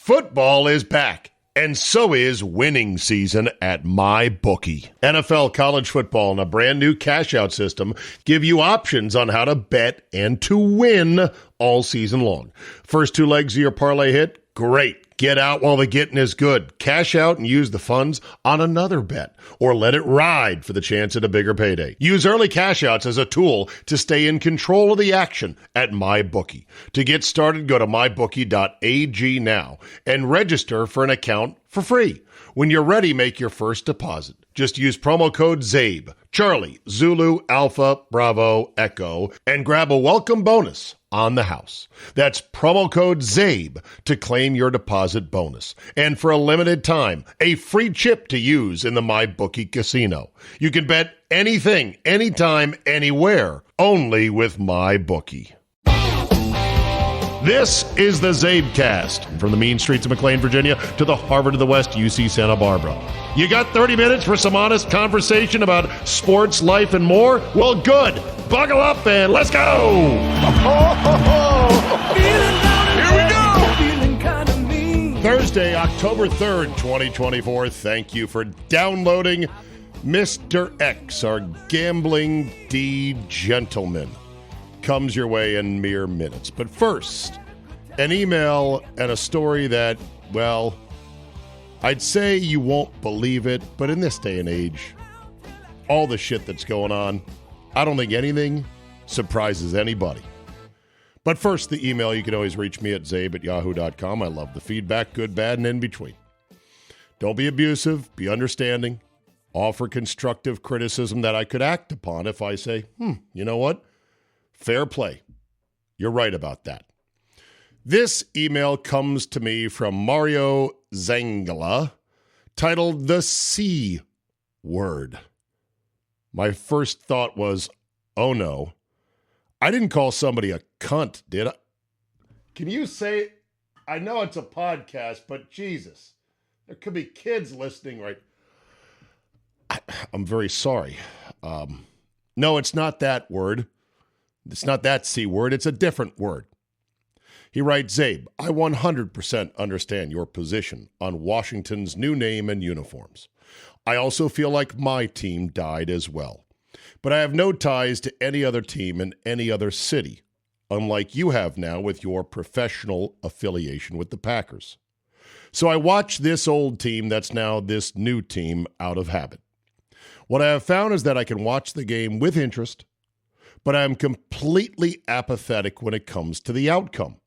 Football is back, and so is winning season at MyBookie. NFL, college football, and a brand new cash-out system give you options on how to bet and to win all season long. First two legs of your parlay hit? Great. Get out while the getting is good. Cash out and use the funds on another bet, or let it ride for the chance at a bigger payday. Use early cash outs as a tool to stay in control of the action at MyBookie. To get started, go to mybookie.ag now and register for an account for free. When you're ready, make your first deposit. Just use promo code ZABE, Charlie, Zulu, Alpha, Bravo, Echo, and grab a welcome bonus on the house. That's promo code ZABE to claim your deposit bonus. And for a limited time, a free chip to use in the MyBookie casino. You can bet anything, anytime, anywhere, only with MyBookie. This is the Zabecast, from the mean streets of McLean, Virginia, to the Harvard of the West, UC Santa Barbara. You got 30 minutes for some honest conversation about sports, life, and more? Well, good. Buckle up and let's go! Here we go! Thursday, October 3rd, 2024. Thank you for downloading Mr. X, our gambling D-gentleman. Comes your way in mere minutes. But first, an email and a story that, well, I'd say you won't believe it, but in this day and age, all the shit that's going on, I don't think anything surprises anybody. But first, the email. You can always reach me at zabe@yahoo.com. I love the feedback, good, bad, and in between. Don't be abusive, be understanding, offer constructive criticism that I could act upon if I say, you know what? Fair play. You're right about that. This email comes to me from Mario Zangala, titled The C Word. My first thought was, oh no, I didn't call somebody a cunt, did I? Can you say, I know it's a podcast, but Jesus, there could be kids listening, right? I'm very sorry. No, it's not that word. It's not that C word. It's a different word. He writes, Zabe, I 100% understand your position on Washington's new name and uniforms. I also feel like my team died as well. But I have no ties to any other team in any other city, unlike you have now with your professional affiliation with the Packers. So I watch this old team that's now this new team out of habit. What I have found is that I can watch the game with interest, but I am completely apathetic when it comes to the outcome.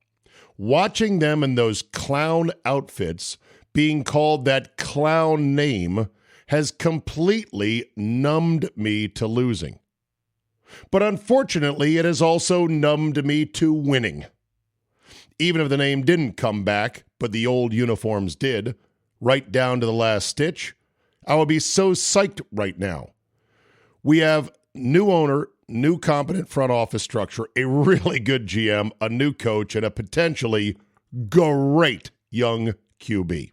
Watching them in those clown outfits, being called that clown name, has completely numbed me to losing. But unfortunately, it has also numbed me to winning. Even if the name didn't come back, but the old uniforms did, right down to the last stitch, I would be so psyched right now. We have new owner, new competent front office structure, a really good GM, a new coach, and a potentially great young QB.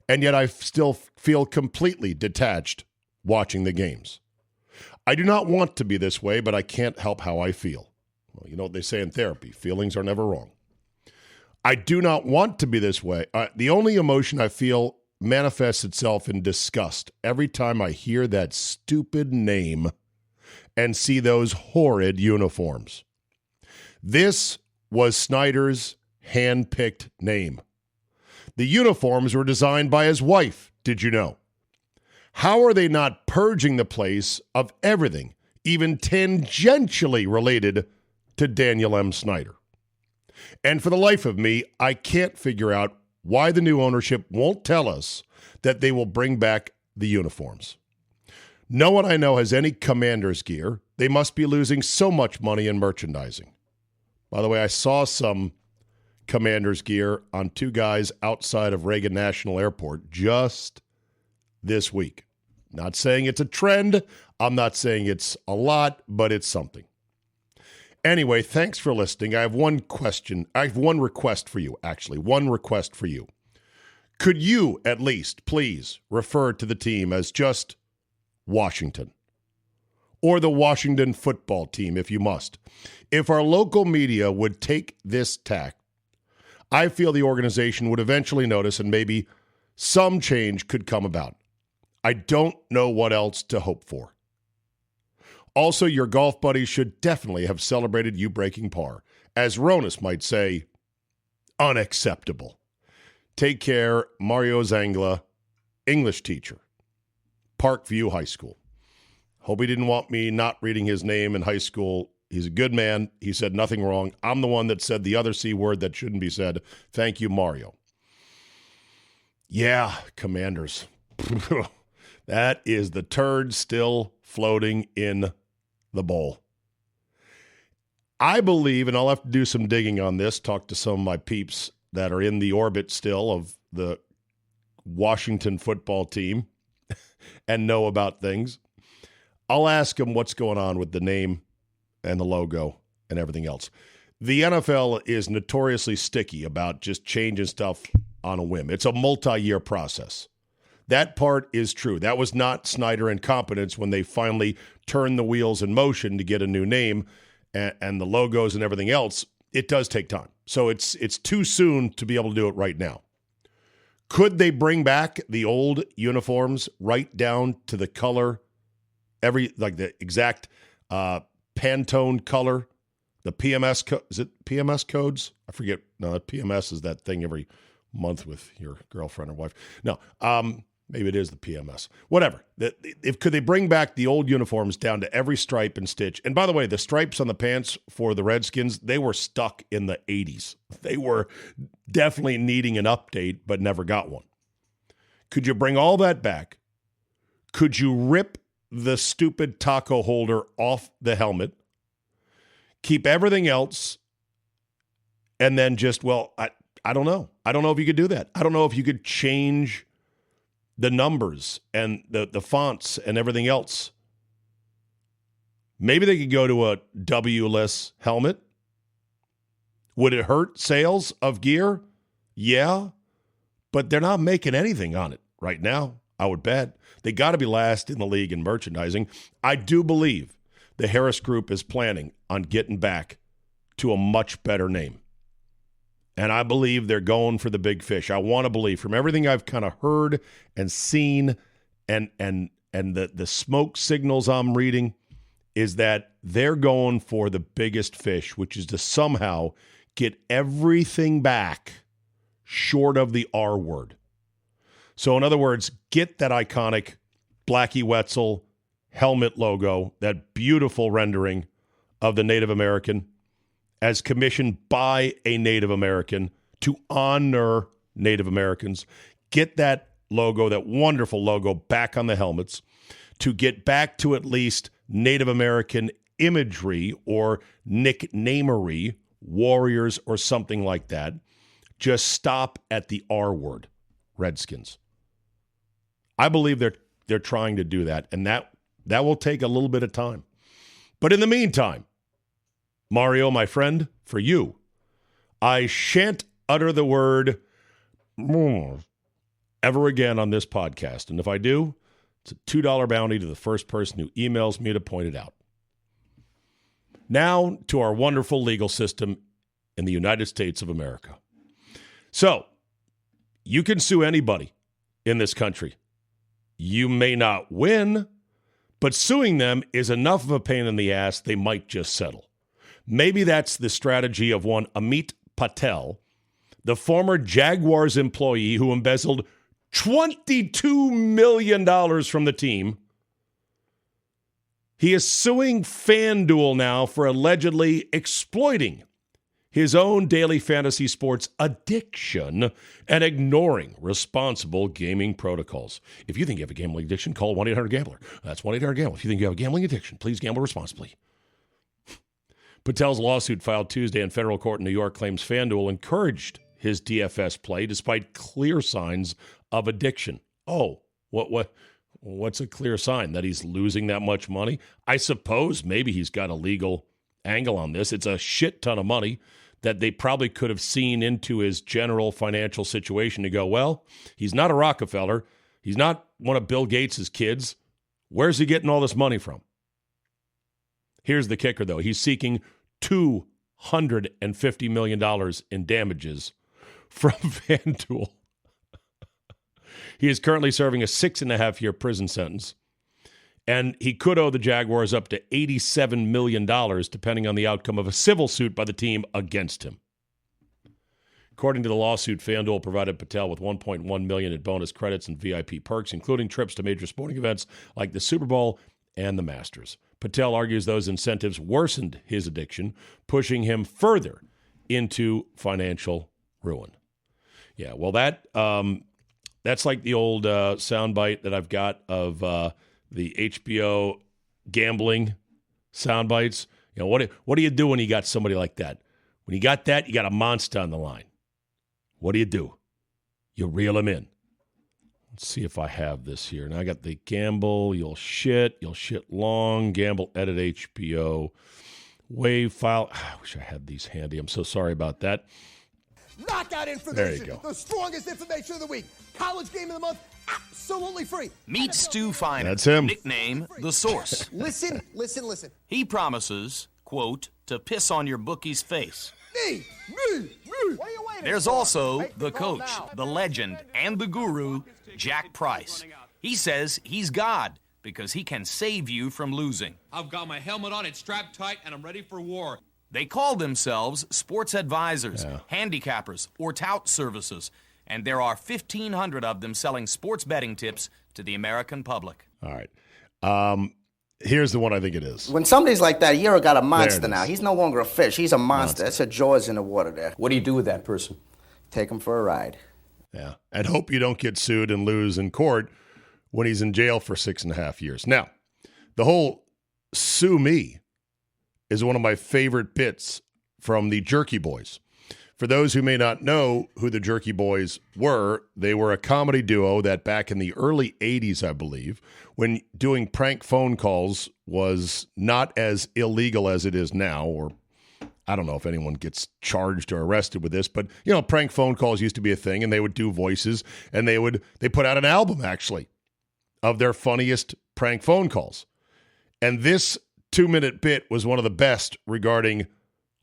And yet I still feel completely detached watching the games. I do not want to be this way, but I can't help how I feel. Well, you know what they say in therapy, feelings are never wrong. I do not want to be this way. The only emotion I feel manifests itself in disgust every time I hear that stupid name and see those horrid uniforms. This was Snyder's hand-picked name. The uniforms were designed by his wife, did you know? How are they not purging the place of everything, even tangentially related to Daniel M. Snyder? And for the life of me, I can't figure out why the new ownership won't tell us that they will bring back the uniforms. No one I know has any Commander's gear. They must be losing so much money in merchandising. By the way, I saw some Commander's gear on two guys outside of Reagan National Airport just this week. Not saying it's a trend. I'm not saying it's a lot, but it's something. Anyway, thanks for listening. I have one request for you, actually. One request for you. Could you, at least, please refer to the team as just Washington? Or the Washington football team, if you must. If our local media would take this tack, I feel the organization would eventually notice and maybe some change could come about. I don't know what else to hope for. Also, your golf buddies should definitely have celebrated you breaking par. As Ronas might say, unacceptable. Take care, Mario Zangla, English teacher, Parkview High School. Hope he didn't want me not reading his name in high school. He's a good man. He said nothing wrong. I'm the one that said the other C word that shouldn't be said. Thank you, Mario. Yeah, Commanders. That is the turd still floating in the bowl. I believe, and I'll have to do some digging on this, talk to some of my peeps that are in the orbit still of the Washington football team and know about things. I'll ask them what's going on with the name and the logo and everything else. The NFL is notoriously sticky about just changing stuff on a whim. It's a multi-year process. That part is true. That was not Snyder incompetence when they finally turned the wheels in motion to get a new name and the logos and everything else. It does take time. So it's too soon to be able to do it right now. Could they bring back the old uniforms right down to the color, like the exact Pantone color, the PMS is it PMS codes? I forget. No, PMS is that thing every month with your girlfriend or wife. No, maybe it is the PMS. Whatever. Could they bring back the old uniforms down to every stripe and stitch? And by the way, the stripes on the pants for the Redskins, they were stuck in the 80s. They were definitely needing an update, but never got one. Could you bring all that back? Could you rip the stupid taco holder off the helmet? Keep everything else, and then just, I don't know. I don't know if you could do that. I don't know if you could change the numbers and the fonts and everything else. Maybe they could go to a W-less helmet. Would it hurt sales of gear? Yeah, but they're not making anything on it right now, I would bet. They got to be last in the league in merchandising. I do believe the Harris Group is planning on getting back to a much better name. And I believe they're going for the big fish. I want to believe, from everything I've kind of heard and seen and the smoke signals I'm reading, is that they're going for the biggest fish, which is to somehow get everything back short of the R word. So in other words, get that iconic Blackie Wetzel helmet logo, that beautiful rendering of the Native American, as commissioned by a Native American to honor Native Americans. Get that logo, that wonderful logo, back on the helmets, to get back to at least Native American imagery or nicknamery, warriors or something like that. Just stop at the R word, Redskins. I believe they're trying to do that, and that will take a little bit of time. But in the meantime, Mario, my friend, for you, I shan't utter the word ever again on this podcast. And if I do, it's a $2 bounty to the first person who emails me to point it out. Now to our wonderful legal system in the United States of America. So, you can sue anybody in this country. You may not win, but suing them is enough of a pain in the ass, they might just settle. Maybe that's the strategy of one Amit Patel, the former Jaguars employee who embezzled $22 million from the team. He is suing FanDuel now for allegedly exploiting his own daily fantasy sports addiction and ignoring responsible gaming protocols. If you think you have a gambling addiction, call 1-800-GAMBLER. That's 1-800-GAMBLER. If you think you have a gambling addiction, please gamble responsibly. Patel's lawsuit filed Tuesday in federal court in New York claims FanDuel encouraged his DFS play despite clear signs of addiction. Oh, what's a clear sign? That he's losing that much money? I suppose maybe he's got a legal angle on this. It's a shit ton of money that they probably could have seen into his general financial situation to go, well, he's not a Rockefeller. He's not one of Bill Gates' kids. Where's he getting all this money from? Here's the kicker, though. He's seeking $250 million in damages from FanDuel. He is currently serving a 6.5-year prison sentence, and he could owe the Jaguars up to $87 million, depending on the outcome of a civil suit by the team against him. According to the lawsuit, FanDuel provided Patel with $1.1 million in bonus credits and VIP perks, including trips to major sporting events like the Super Bowl and the Masters. Patel argues those incentives worsened his addiction, pushing him further into financial ruin. Yeah, well, that's like the old soundbite that I've got of the HBO gambling soundbites. You know, what do you do when you got somebody like that? When you got that, you got a monster on the line. What do? You reel him in. Let's see if I have this here. Now I got the gamble, you'll shit long, gamble edit HBO, wave file. I wish I had these handy. I'm so sorry about that. Knockout information. There you go. The strongest information of the week. College game of the month, absolutely free. Meet Stu Feiner. That's him. Nickname, The Source. Listen. He promises, quote, to piss on your bookie's face. Me. What are you waiting There's for? also Make the call coach, now. the legend, and the guru, Jack Price. He says he's God because he can save you from losing. I've got my helmet on, it's strapped tight, and I'm ready for war. They call themselves sports advisors, handicappers, or tout services, and there are 1,500 of them selling sports betting tips to the American public. All right. Here's the one I think it is. When somebody's like that, you're got a monster There it now. is. He's no longer a fish. He's a monster. That's a Jaws in the water there. What do you do with that person? Take him for a ride. Yeah. And hope you don't get sued and lose in court when he's in jail for 6.5 years. Now, the whole sue me is one of my favorite bits from the Jerky Boys. For those who may not know who the Jerky Boys were, they were a comedy duo that back in the early 80s, I believe, when doing prank phone calls was not as illegal as it is now, or I don't know if anyone gets charged or arrested with this, but, you know, prank phone calls used to be a thing, and they would do voices, and they put out an album, actually, of their funniest prank phone calls. And this 2-minute bit was one of the best regarding,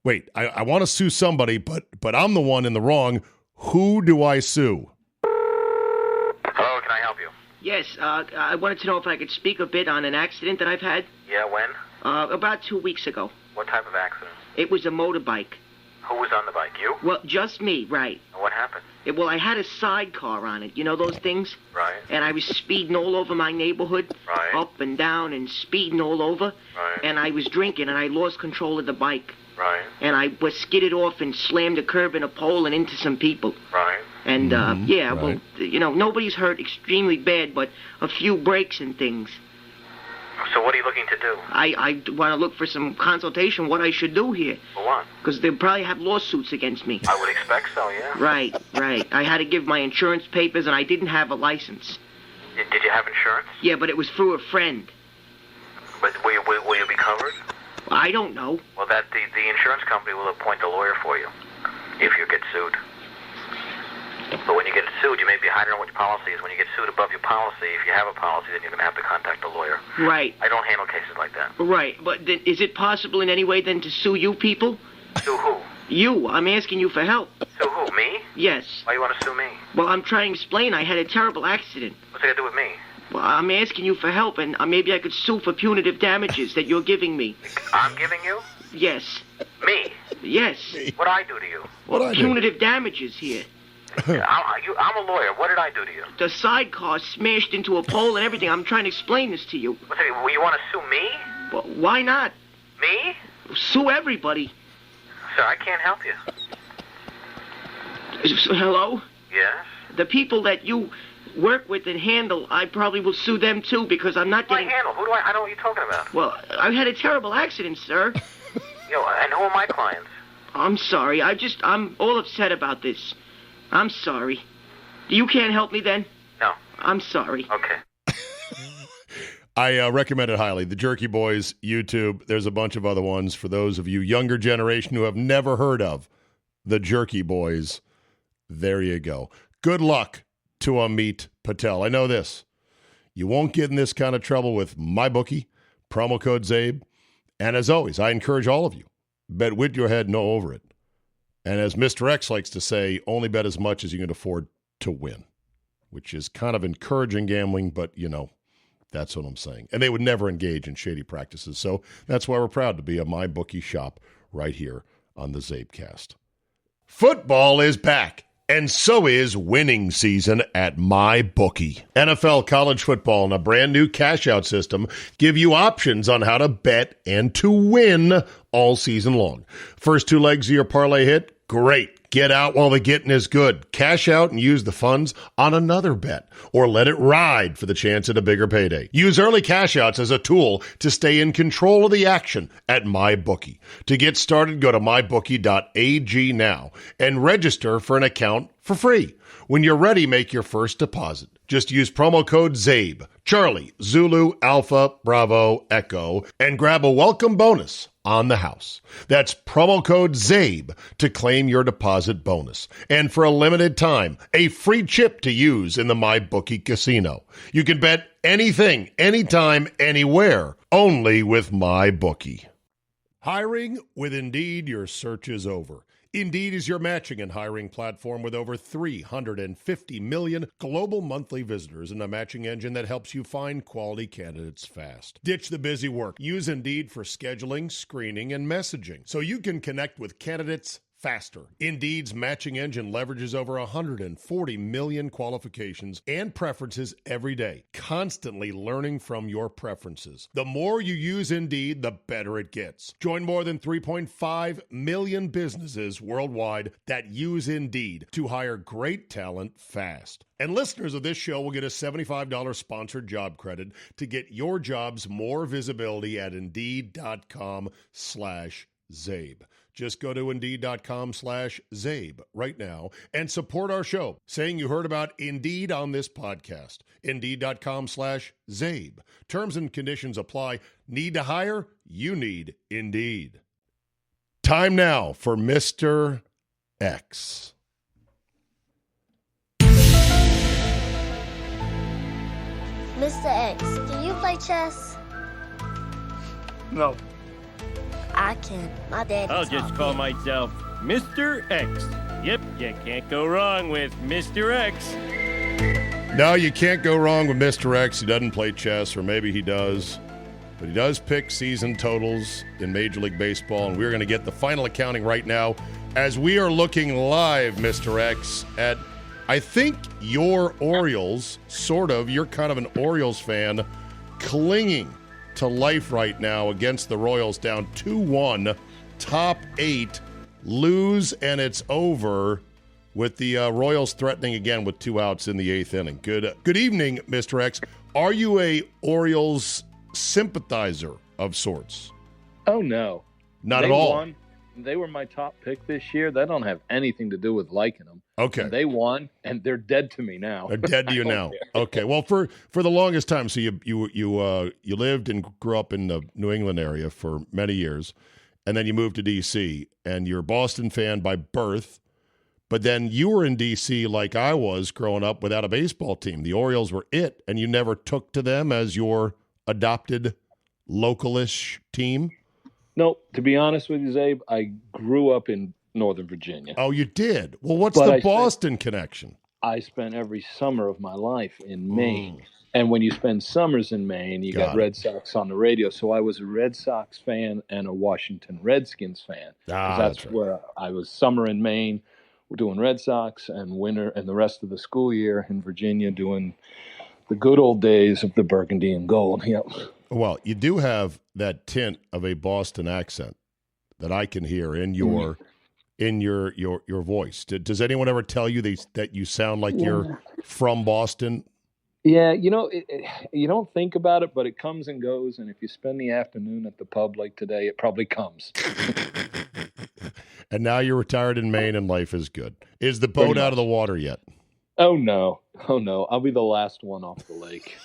wait, I want to sue somebody, but I'm the one in the wrong. Who do I sue? Hello, can I help you? Yes, I wanted to know if I could speak a bit on an accident that I've had. Yeah, when? About 2 weeks ago. What type of accident? It was a motorbike. Who was on the bike? You? Well, just me, right. What happened? Well, I had a sidecar on it. You know those things? Right. And I was speeding all over my neighborhood. Right. Up and down and speeding all over. Right. And I was drinking and I lost control of the bike. Right. And I was skidded off and slammed a curb in a pole and into some people. Right. And, yeah, right. well, you know, nobody's hurt extremely bad, but a few breaks and things. So what are you looking to do? I want to look for some consultation what I should do here. For what? Because they'll probably have lawsuits against me. I would expect so, yeah. Right. I had to give my insurance papers, and I didn't have a license. Did you have insurance? Yeah, but it was through a friend. But will you be covered? I don't know. Well, the insurance company will appoint a lawyer for you if you get sued. But when you get sued, you may be, I don't know what your policy is. When you get sued above your policy, if you have a policy, then you're going to have to contact a lawyer. Right. I don't handle cases like that. Right. But then, is it possible in any way then to sue you people? Sue who? You. I'm asking you for help. Sue who? Me? Yes. Why you want to sue me? Well, I'm trying to explain. I had a terrible accident. What's it got to do with me? Well, I'm asking you for help, and maybe I could sue for punitive damages that you're giving me. I'm giving you? Yes. Me? Yes. What I do to you? What I do? Punitive damages here. I'm a lawyer. What did I do to you? The sidecar smashed into a pole and everything. I'm trying to explain this to you. What's it, you want to sue me? Well, why not? Me? Sue everybody. Sir, I can't help you. Hello? Yes? The people that you work with and handle, I probably will sue them too because I'm not Who do I getting... handle? Who do I know what you're talking about. Well, I had a terrible accident, sir. And who are my clients? I'm sorry. I'm all upset about this. I'm sorry. You can't help me then? No. I'm sorry. Okay. I recommend it highly. The Jerky Boys, YouTube. There's a bunch of other ones for those of you younger generation who have never heard of the Jerky Boys. There you go. Good luck to Amit Patel. I know this. You won't get in this kind of trouble with MyBookie, promo code ZABE. And as always, I encourage all of you, bet with your head, no over it. And as Mr. X likes to say, only bet as much as you can afford to win, which is kind of encouraging gambling, but, that's what I'm saying. And they would never engage in shady practices. So that's why we're proud to be a MyBookie shop right here on the Zabecast. Football is back, and so is winning season at MyBookie. NFL, college football, and a brand new cash-out system give you options on how to bet and to win all season long. First 2 legs of your parlay hit? Great. Get out while the getting is good. Cash out and use the funds on another bet, or let it ride for the chance at a bigger payday. Use early cash outs as a tool to stay in control of the action at MyBookie. To get started, go to mybookie.ag now and register for an account for free. When you're ready, make your first deposit. Just use promo code ZABE, Charlie, Zulu, Alpha, Bravo, Echo, and grab a welcome bonus on the house. That's promo code ZABE to claim your deposit bonus. And for a limited time, a free chip to use in the MyBookie casino. You can bet anything, anytime, anywhere, only with MyBookie. Hiring with Indeed, your search is over. Indeed is your matching and hiring platform with over 350 million global monthly visitors and a matching engine that helps you find quality candidates fast. Ditch the busy work. Use Indeed for scheduling, screening, and messaging so you can connect with candidates faster. Indeed's matching engine leverages over 140 million qualifications and preferences every day, constantly learning from your preferences. The more you use Indeed, the better it gets. Join more than 3.5 million businesses worldwide that use Indeed to hire great talent fast. And listeners of this show will get a $75 sponsored job credit to get your jobs more visibility at Indeed.com/Zabe. Just go to Indeed.com/Zabe right now and support our show, saying you heard about Indeed on this podcast. Indeed.com/Zabe. Terms and conditions apply. Need to hire? You need Indeed. Time now for Mr. X. Mr. X, can you play chess? No. I can. My dad. I'll just call myself Mr. X. Yep, you can't go wrong with Mr. X. No, you can't go wrong with Mr. X. He doesn't play chess, or maybe he does. But he does pick season totals in Major League Baseball, and we're going to get the final accounting right now as we are looking live, Mr. X, at, I think, your Orioles, sort of. You're kind of an Orioles fan, clinging to life right now against the Royals, down 2-1, top 8, lose, and it's over with the Royals threatening again with 2 outs in the 8th inning. Good evening, Mr. X. Are you a Orioles sympathizer of sorts? Oh, no. Not at all. Won. They were my top pick this year. That don't have anything to do with liking them. Okay. And they won, and they're dead to me now. They're dead to you now. Okay. Well, for the longest time, so you lived and grew up in the New England area for many years, and then you moved to D.C., and you're a Boston fan by birth, but then you were in D.C. like I was growing up without a baseball team. The Orioles were it, and you never took to them as your adopted localish team? No, to be honest with you, Zabe, I grew up in Northern Virginia. Oh, you did? Well, what's the Boston connection? I spent every summer of my life in Maine. And when you spend summers in Maine, you got Red Sox on the radio. So I was a Red Sox fan and a Washington Redskins fan. That's right. Where I was summer in Maine, doing Red Sox, and winter and the rest of the school year in Virginia doing the good old days of the burgundy and gold. Yep. Well, you do have that tint of a Boston accent that I can hear in your voice. Does anyone ever tell you that you sound like you're from Boston? Yeah, you don't think about it, but it comes and goes. And if you spend the afternoon at the pub like today, it probably comes. And now you're retired in Maine and life is good. Is the boat out of the water yet? Oh, no. I'll be the last one off the lake.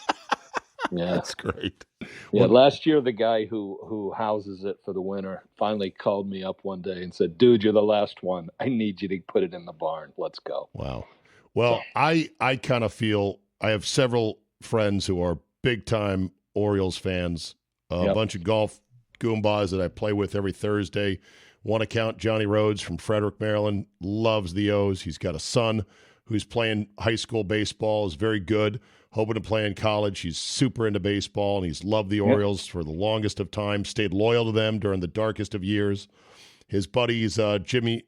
Yeah, that's great. Yeah, last year the guy who houses it for the winter finally called me up one day and said, "Dude, you're the last one. I need you to put it in the barn. Let's go." Wow. Well, I kind of feel I have several friends who are big time Orioles fans. A bunch of golf goombas that I play with every Thursday One account, Johnny Rhodes from Frederick, Maryland, loves the O's. He's got a son who's playing high school baseball, is very good, hoping to play in college. He's super into baseball, and he's loved the Orioles for the longest of time, stayed loyal to them during the darkest of years. His buddies, Jimmy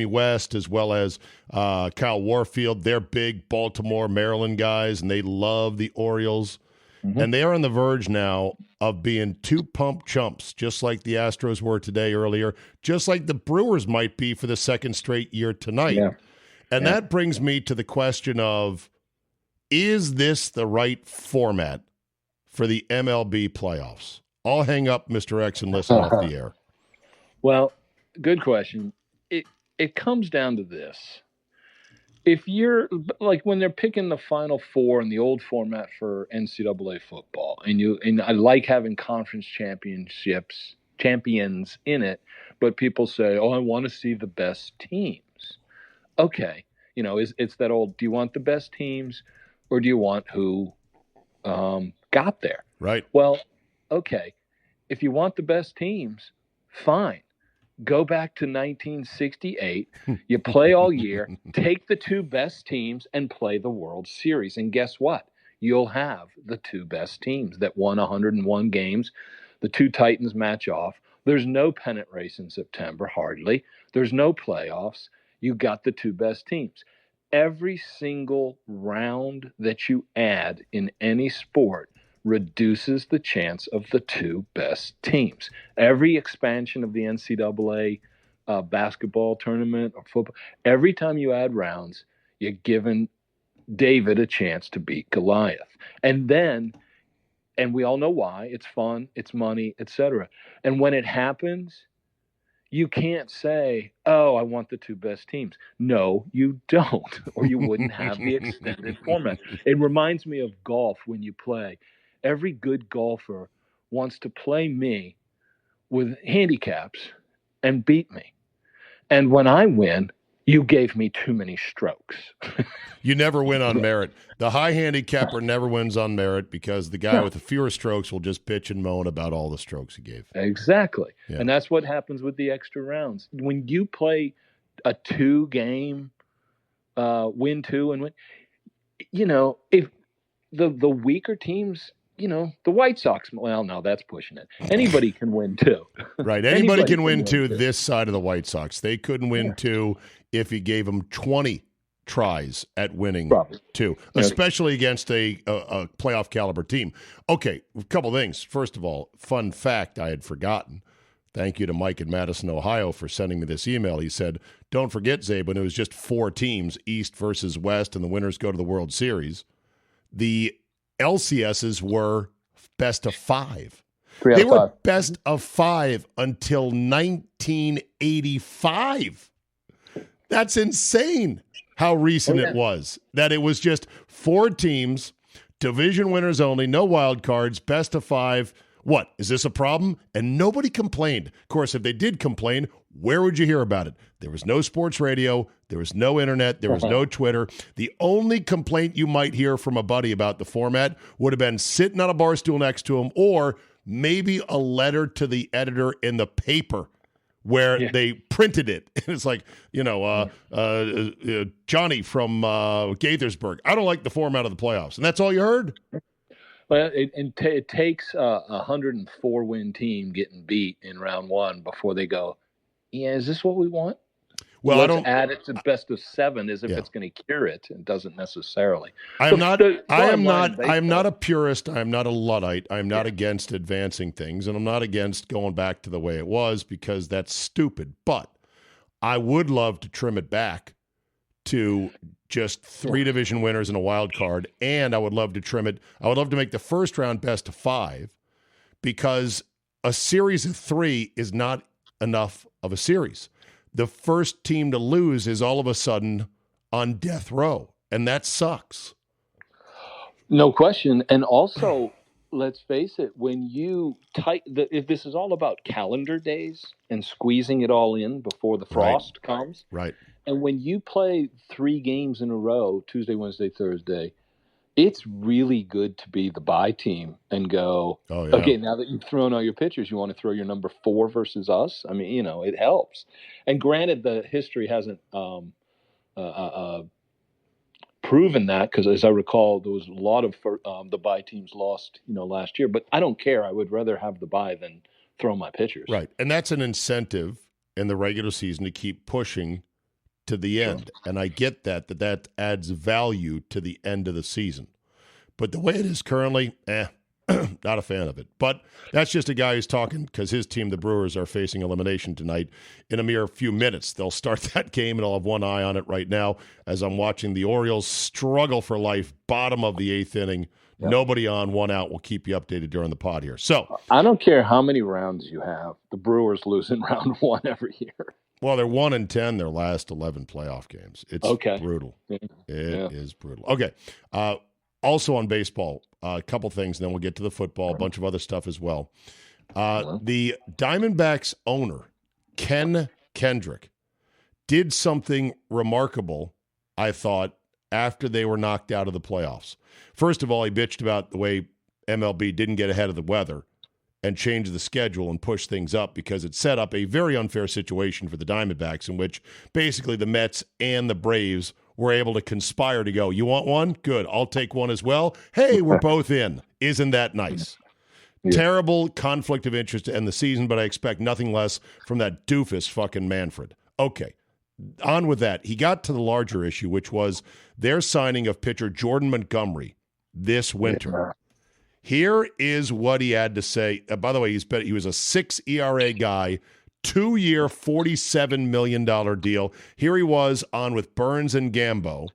West, as well as Kyle Warfield, they're big Baltimore, Maryland guys, and they love the Orioles. And they are on the verge now of being two pump chumps, just like the Astros were today earlier, just like the Brewers might be for the second straight year tonight. And that brings me to the question of, is this the right format for the MLB playoffs? I'll hang up, Mr. X, and listen off the air. Well, good question. It comes down to this. If you're like when they're picking the Final Four in the old format for NCAA football, and I like having conference champions in it, but people say, "Oh, I want to see the best teams." Okay, it's that old. Do you want the best teams, or do you want who got there? Right. Well, okay, if you want the best teams, fine. Go back to 1968. You play all year, take the two best teams, and play the World Series. And guess what? You'll have the two best teams that won 101 games. The two Titans match off. There's no pennant race in September, hardly. There's no playoffs. You got the two best teams. Every single round that you add in any sport reduces the chance of the two best teams. Every expansion of the NCAA basketball tournament or football, every time you add rounds, you're giving David a chance to beat Goliath. And we all know why. It's fun, it's money, etc. And when it happens, you can't say, "Oh, I want the two best teams." No, you don't, or you wouldn't have the extended format. It reminds me of golf when you play. Every good golfer wants to play me with handicaps and beat me. And when I win, you gave me too many strokes. You never win on merit. The high handicapper never wins on merit because the guy with the fewer strokes will just bitch and moan about all the strokes he gave. Exactly. Yeah. And that's what happens with the extra rounds. When you play a 2-game win two and win, if the weaker teams, the White Sox, well, no, that's pushing it. Anybody can win two. Right. Anybody can win two this side of the White Sox. They couldn't win two if you gave them 20 tries at winning two, especially against a playoff caliber team. Okay, a couple things. First of all, fun fact I had forgotten. Thank you to Mike in Madison, Ohio, for sending me this email. He said, don't forget, Czabe, when it was just 4 teams, East versus West, and the winners go to the World Series, the LCSs were best of 5. They were best of 5 until 1985. That's insane how recent it was. That it was just 4 teams, division winners only, no wild cards, best of 5. What? Is this a problem? And nobody complained. Of course, if they did complain, where would you hear about it? There was no sports radio. There was no internet. There was no Twitter. The only complaint you might hear from a buddy about the format would have been sitting on a bar stool next to him, or maybe a letter to the editor in the paper where they printed it. And it's like, Johnny from Gaithersburg, I don't like the format of the playoffs. And that's all you heard? Well, it takes a 104-win team getting beat in round 1 before they go, is this what we want? Well, Let's add it to best of 7 as if it's going to cure it. It doesn't necessarily. I am not a purist. I am not a Luddite. I am not against advancing things, and I'm not against going back to the way it was because that's stupid. But I would love to trim it back to just 3 division winners and a wild card, and I would love to trim it. I would love to make the first round best of 5 because a series of 3 is not enough of a series. The first team to lose is all of a sudden on death row, and that sucks. No question. And also, let's face it, when you if this is all about calendar days and squeezing it all in before the frost comes. Right. And when you play 3 games in a row, Tuesday, Wednesday, Thursday, It's really good to be the bye team and go, okay, now that you've thrown all your pitchers, you want to throw your number 4 versus us? I mean, it helps. And granted, the history hasn't proven that, because as I recall, there was a lot of the bye teams lost, last year. But I don't care. I would rather have the bye than throw my pitchers. Right. And that's an incentive in the regular season to keep pushing to the end. And I get that adds value to the end of the season. But the way it is currently, not a fan of it. But that's just a guy who's talking because his team, the Brewers, are facing elimination tonight in a mere few minutes. They'll start that game, and I'll have one eye on it right now as I'm watching the Orioles struggle for life, bottom of the 8th inning. Yep. Nobody on, 1 out. We'll keep you updated during the pod here. So I don't care how many rounds you have. The Brewers lose in round 1 every year. Well, they're 1-10 their last 11 playoff games. It's brutal. Yeah. It is brutal. Okay. Also on baseball, a couple things, and then we'll get to the football, a bunch of other stuff as well. The Diamondbacks owner, Ken Kendrick, did something remarkable, I thought, after they were knocked out of the playoffs. First of all, he bitched about the way MLB didn't get ahead of the weather and change the schedule and push things up because it set up a very unfair situation for the Diamondbacks in which basically the Mets and the Braves were able to conspire to go, you want one? Good. I'll take one as well. Hey, we're both in. Isn't that nice? Yeah. Terrible conflict of interest to end the season, but I expect nothing less from that doofus fucking Manfred. Okay. On with that. He got to the larger issue, which was their signing of pitcher Jordan Montgomery this winter. Yeah. Here is what he had to say. By the way, he was a 6 ERA guy, 2-year, $47 million deal. Here he was on with Burns and Gambo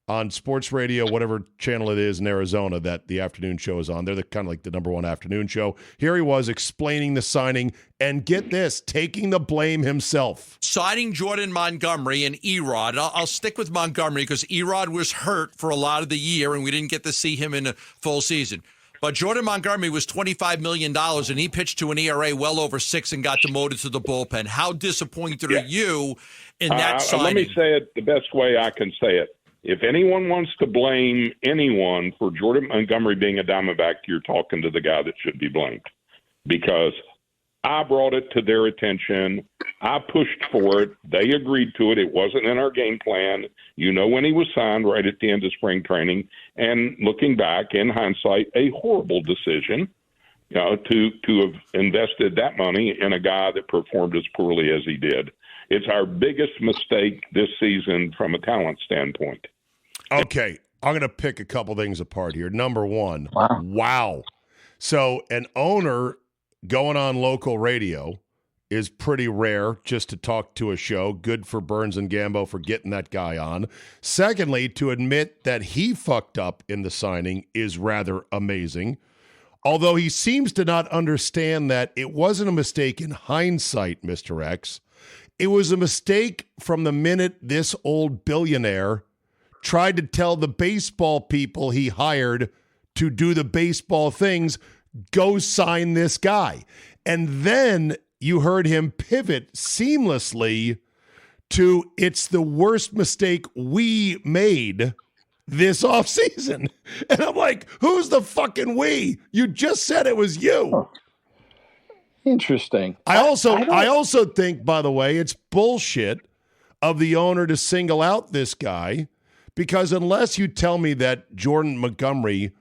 on sports radio, whatever channel it is in Arizona that the afternoon show is on. They're kind of like the number one afternoon show. Here he was explaining the signing, and get this, taking the blame himself. Signing Jordan Montgomery and Erod. I'll stick with Montgomery because Erod was hurt for a lot of the year, and we didn't get to see him in a full season. But Jordan Montgomery was $25 million, and he pitched to an ERA well over 6 and got demoted to the bullpen. How disappointed are you in that signing? Let me say it the best way I can say it. If anyone wants to blame anyone for Jordan Montgomery being a Diamondback, you're talking to the guy that should be blamed. Because I brought it to their attention. I pushed for it. They agreed to it. It wasn't in our game plan. When he was signed right at the end of spring training. And looking back, in hindsight, a horrible decision, to have invested that money in a guy that performed as poorly as he did. It's our biggest mistake this season from a talent standpoint. Okay, I'm going to pick a couple things apart here. Number one, wow. So an owner going on local radio is pretty rare just to talk to a show. Good for Burns and Gambo for getting that guy on. Secondly, to admit that he fucked up in the signing is rather amazing. Although he seems to not understand that it wasn't a mistake in hindsight, Mr. X. It was a mistake from the minute this old billionaire tried to tell the baseball people he hired to do the baseball things, go sign this guy. And then you heard him pivot seamlessly to it's the worst mistake we made this offseason. And I'm like, who's the fucking we? You just said it was you. Huh. Interesting. I also think, by the way, it's bullshit of the owner to single out this guy, because unless you tell me that Jordan Montgomery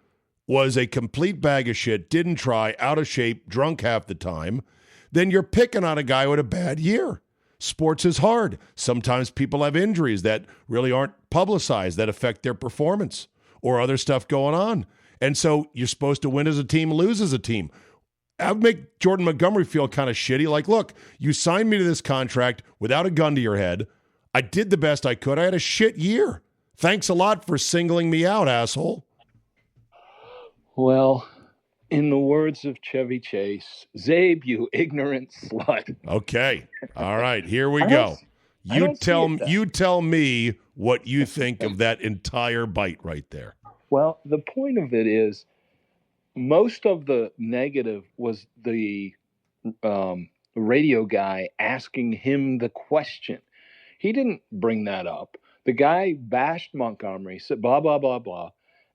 was a complete bag of shit, didn't try, out of shape, drunk half the time, then you're picking on a guy with a bad year. Sports is hard. Sometimes people have injuries that really aren't publicized that affect their performance or other stuff going on. And so you're supposed to win as a team, lose as a team. I would make Jordan Montgomery feel kind of shitty. Like, look, you signed me to this contract without a gun to your head. I did the best I could. I had a shit year. Thanks a lot for singling me out, asshole. Well, in the words of Chevy Chase, Zabe, you ignorant slut. Okay. All right. Here we go. You tell me what you think of that entire bite right there. Well, the point of it is most of the negative was the radio guy asking him the question. He didn't bring that up. The guy bashed Montgomery, said blah, blah, blah, blah.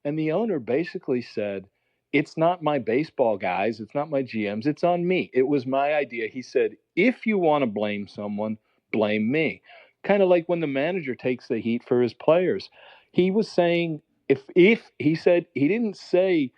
And the owner basically said, it's not my baseball guys. It's not my GMs. It's on me. It was my idea. He said, if you want to blame someone, blame me. Kind of like when the manager takes the heat for his players. He was saying, if he said, he didn't say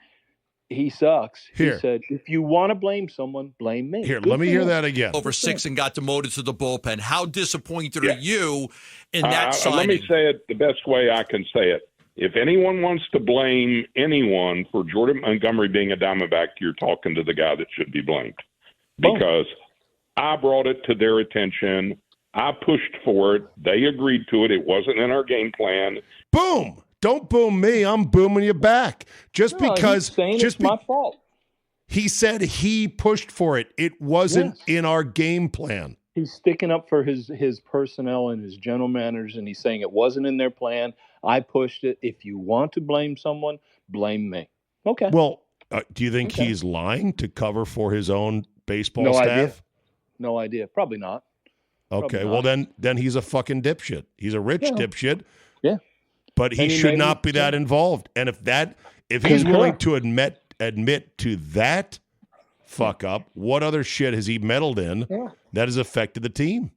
he sucks. Here. He said, if you want to blame someone, blame me. Here, let me hear that again. Over 6 and got demoted to the bullpen. How disappointed are you in that signing? Let me say it the best way I can say it. If anyone wants to blame anyone for Jordan Montgomery being a Diamondback, you're talking to the guy that should be blamed. Because I brought it to their attention. I pushed for it. They agreed to it. It wasn't in our game plan. Boom! Don't boom me. I'm booming you back. Just because he's saying it's my fault. He said he pushed for it. It wasn't in our game plan. He's sticking up for his personnel and his general managers, and he's saying it wasn't in their plan. I pushed it. If you want to blame someone, blame me. Okay. Well, do you think he's lying to cover for his own baseball staff? Idea. No idea. Probably not. Okay. Well, then he's a fucking dipshit. He's a rich dipshit. Yeah. But he should not be that involved. And if he's willing to admit to that fuck up, what other shit has he meddled in that has affected the team?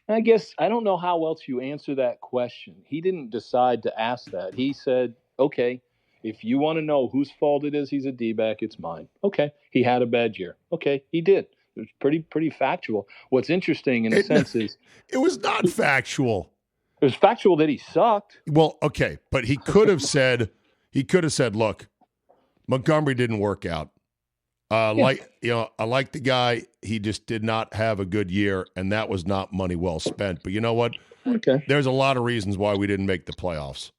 I guess I don't know how else you answer that question. He didn't decide to ask that. He said, okay, if you want to know whose fault it is he's a D-back, it's mine. Okay. He had a bad year. Okay. He did. It was pretty factual. What's interesting in a sense is it was not factual. It was factual that he sucked. Well, okay, but he could have said, look, Montgomery didn't work out. I like the guy. He just did not have a good year, and that was not money well spent. But you know what? Okay. There's a lot of reasons why we didn't make the playoffs.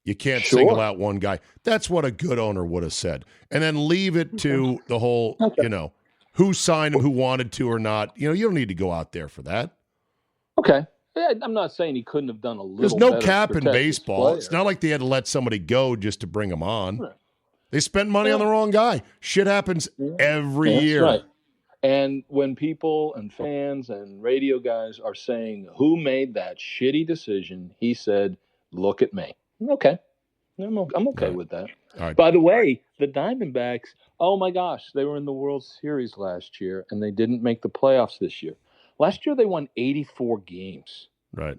You can't single out one guy. That's what a good owner would have said. And then leave it to the whole, who signed him, who wanted to or not. You don't need to go out there for that. Okay. I'm not saying he couldn't have done a little. There's no cap in baseball. It's not like they had to let somebody go just to bring him on. Right. They spent money on the wrong guy. Shit happens every year. Right. And when people and fans and radio guys are saying, who made that shitty decision, he said, look at me. Okay. I'm okay with that. All right. By the way, the Diamondbacks, oh my gosh, they were in the World Series last year, and they didn't make the playoffs this year. Last year, they won 84 games. Right.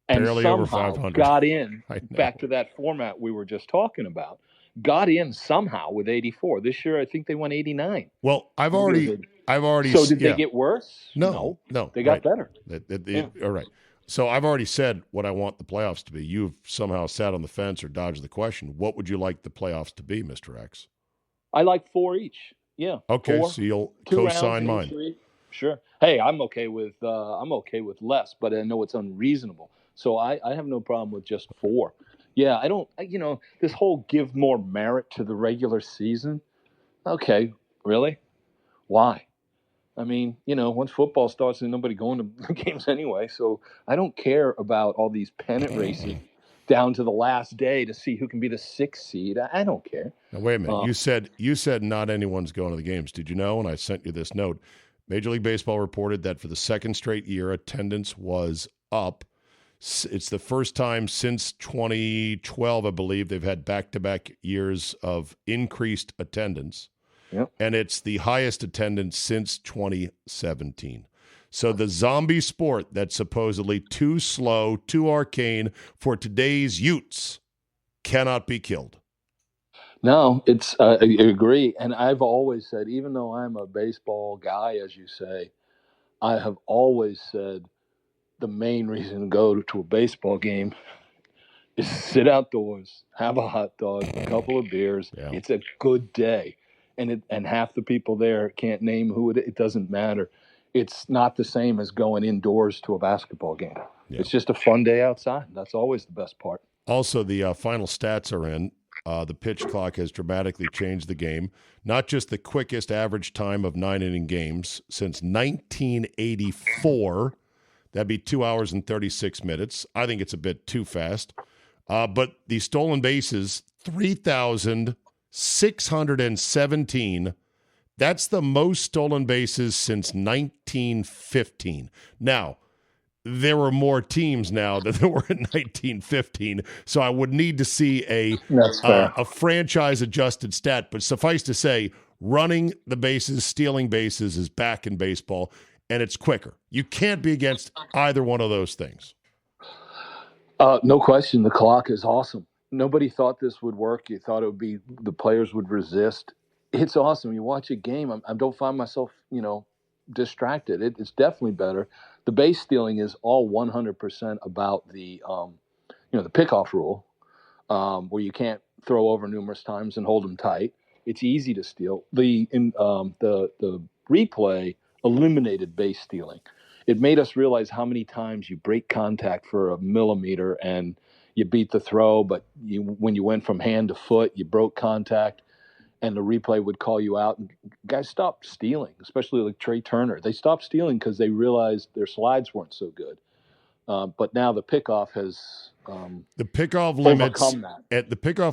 And barely somehow over 500. Got in, back to that format we were just talking about, got in somehow with 84. This year, I think they won 89. Well, I've already. So did they get worse? No. They got better. All right. So I've already said what I want the playoffs to be. You've somehow sat on the fence or dodged the question. What would you like the playoffs to be, Mr. X? I like 4 each. Yeah. Okay, 4, so you'll 2 co-sign rounds mine. each. Sure. Hey, I'm okay with less, but I know it's unreasonable. So I have no problem with just 4. Yeah, this whole give more merit to the regular season. Okay, really? Why? I mean, once football starts, there's nobody going to the games anyway. So I don't care about all these pennant races down to the last day to see who can be the 6th seed. I don't care. Now, wait a minute. You said not anyone's going to the games. Did you know? And I sent you this note. Major League Baseball reported that for the second straight year, attendance was up. It's the first time since 2012, I believe, they've had back-to-back years of increased attendance. Yep. And it's the highest attendance since 2017. So the zombie sport that's supposedly too slow, too arcane for today's youths cannot be killed. No, I agree. And I've always said, even though I'm a baseball guy, as you say, I have always said the main reason to go to a baseball game is sit outdoors, have a hot dog, a couple of beers. Yeah. It's a good day. And half the people there can't name who it doesn't matter. It's not the same as going indoors to a basketball game. Yeah. It's just a fun day outside. That's always the best part. Also, the final stats are in. The pitch clock has dramatically changed the game. Not just the quickest average time of 9-inning games since 1984. That'd be 2 hours and 36 minutes. I think it's a bit too fast. But the stolen bases, 3,617. That's the most stolen bases since 1915. Now, there were more teams now than there were in 1915. So I would need to see a franchise adjusted stat. But suffice to say, running the bases, stealing bases is back in baseball, and it's quicker. You can't be against either one of those things. No question. The clock is awesome. Nobody thought this would work. You thought it would be the players would resist. It's awesome. You watch a game, I don't find myself, distracted. It's definitely better. The base stealing is all 100% about the pickoff rule, where you can't throw over numerous times and hold them tight. It's easy to steal. The replay eliminated base stealing. It made us realize how many times you break contact for a millimeter and you beat the throw, but when you went from hand to foot, you broke contact, and the replay would call you out. And guys stopped stealing, especially like Trey Turner. They stopped stealing because they realized their slides weren't so good. But now the pickoff has the pickoff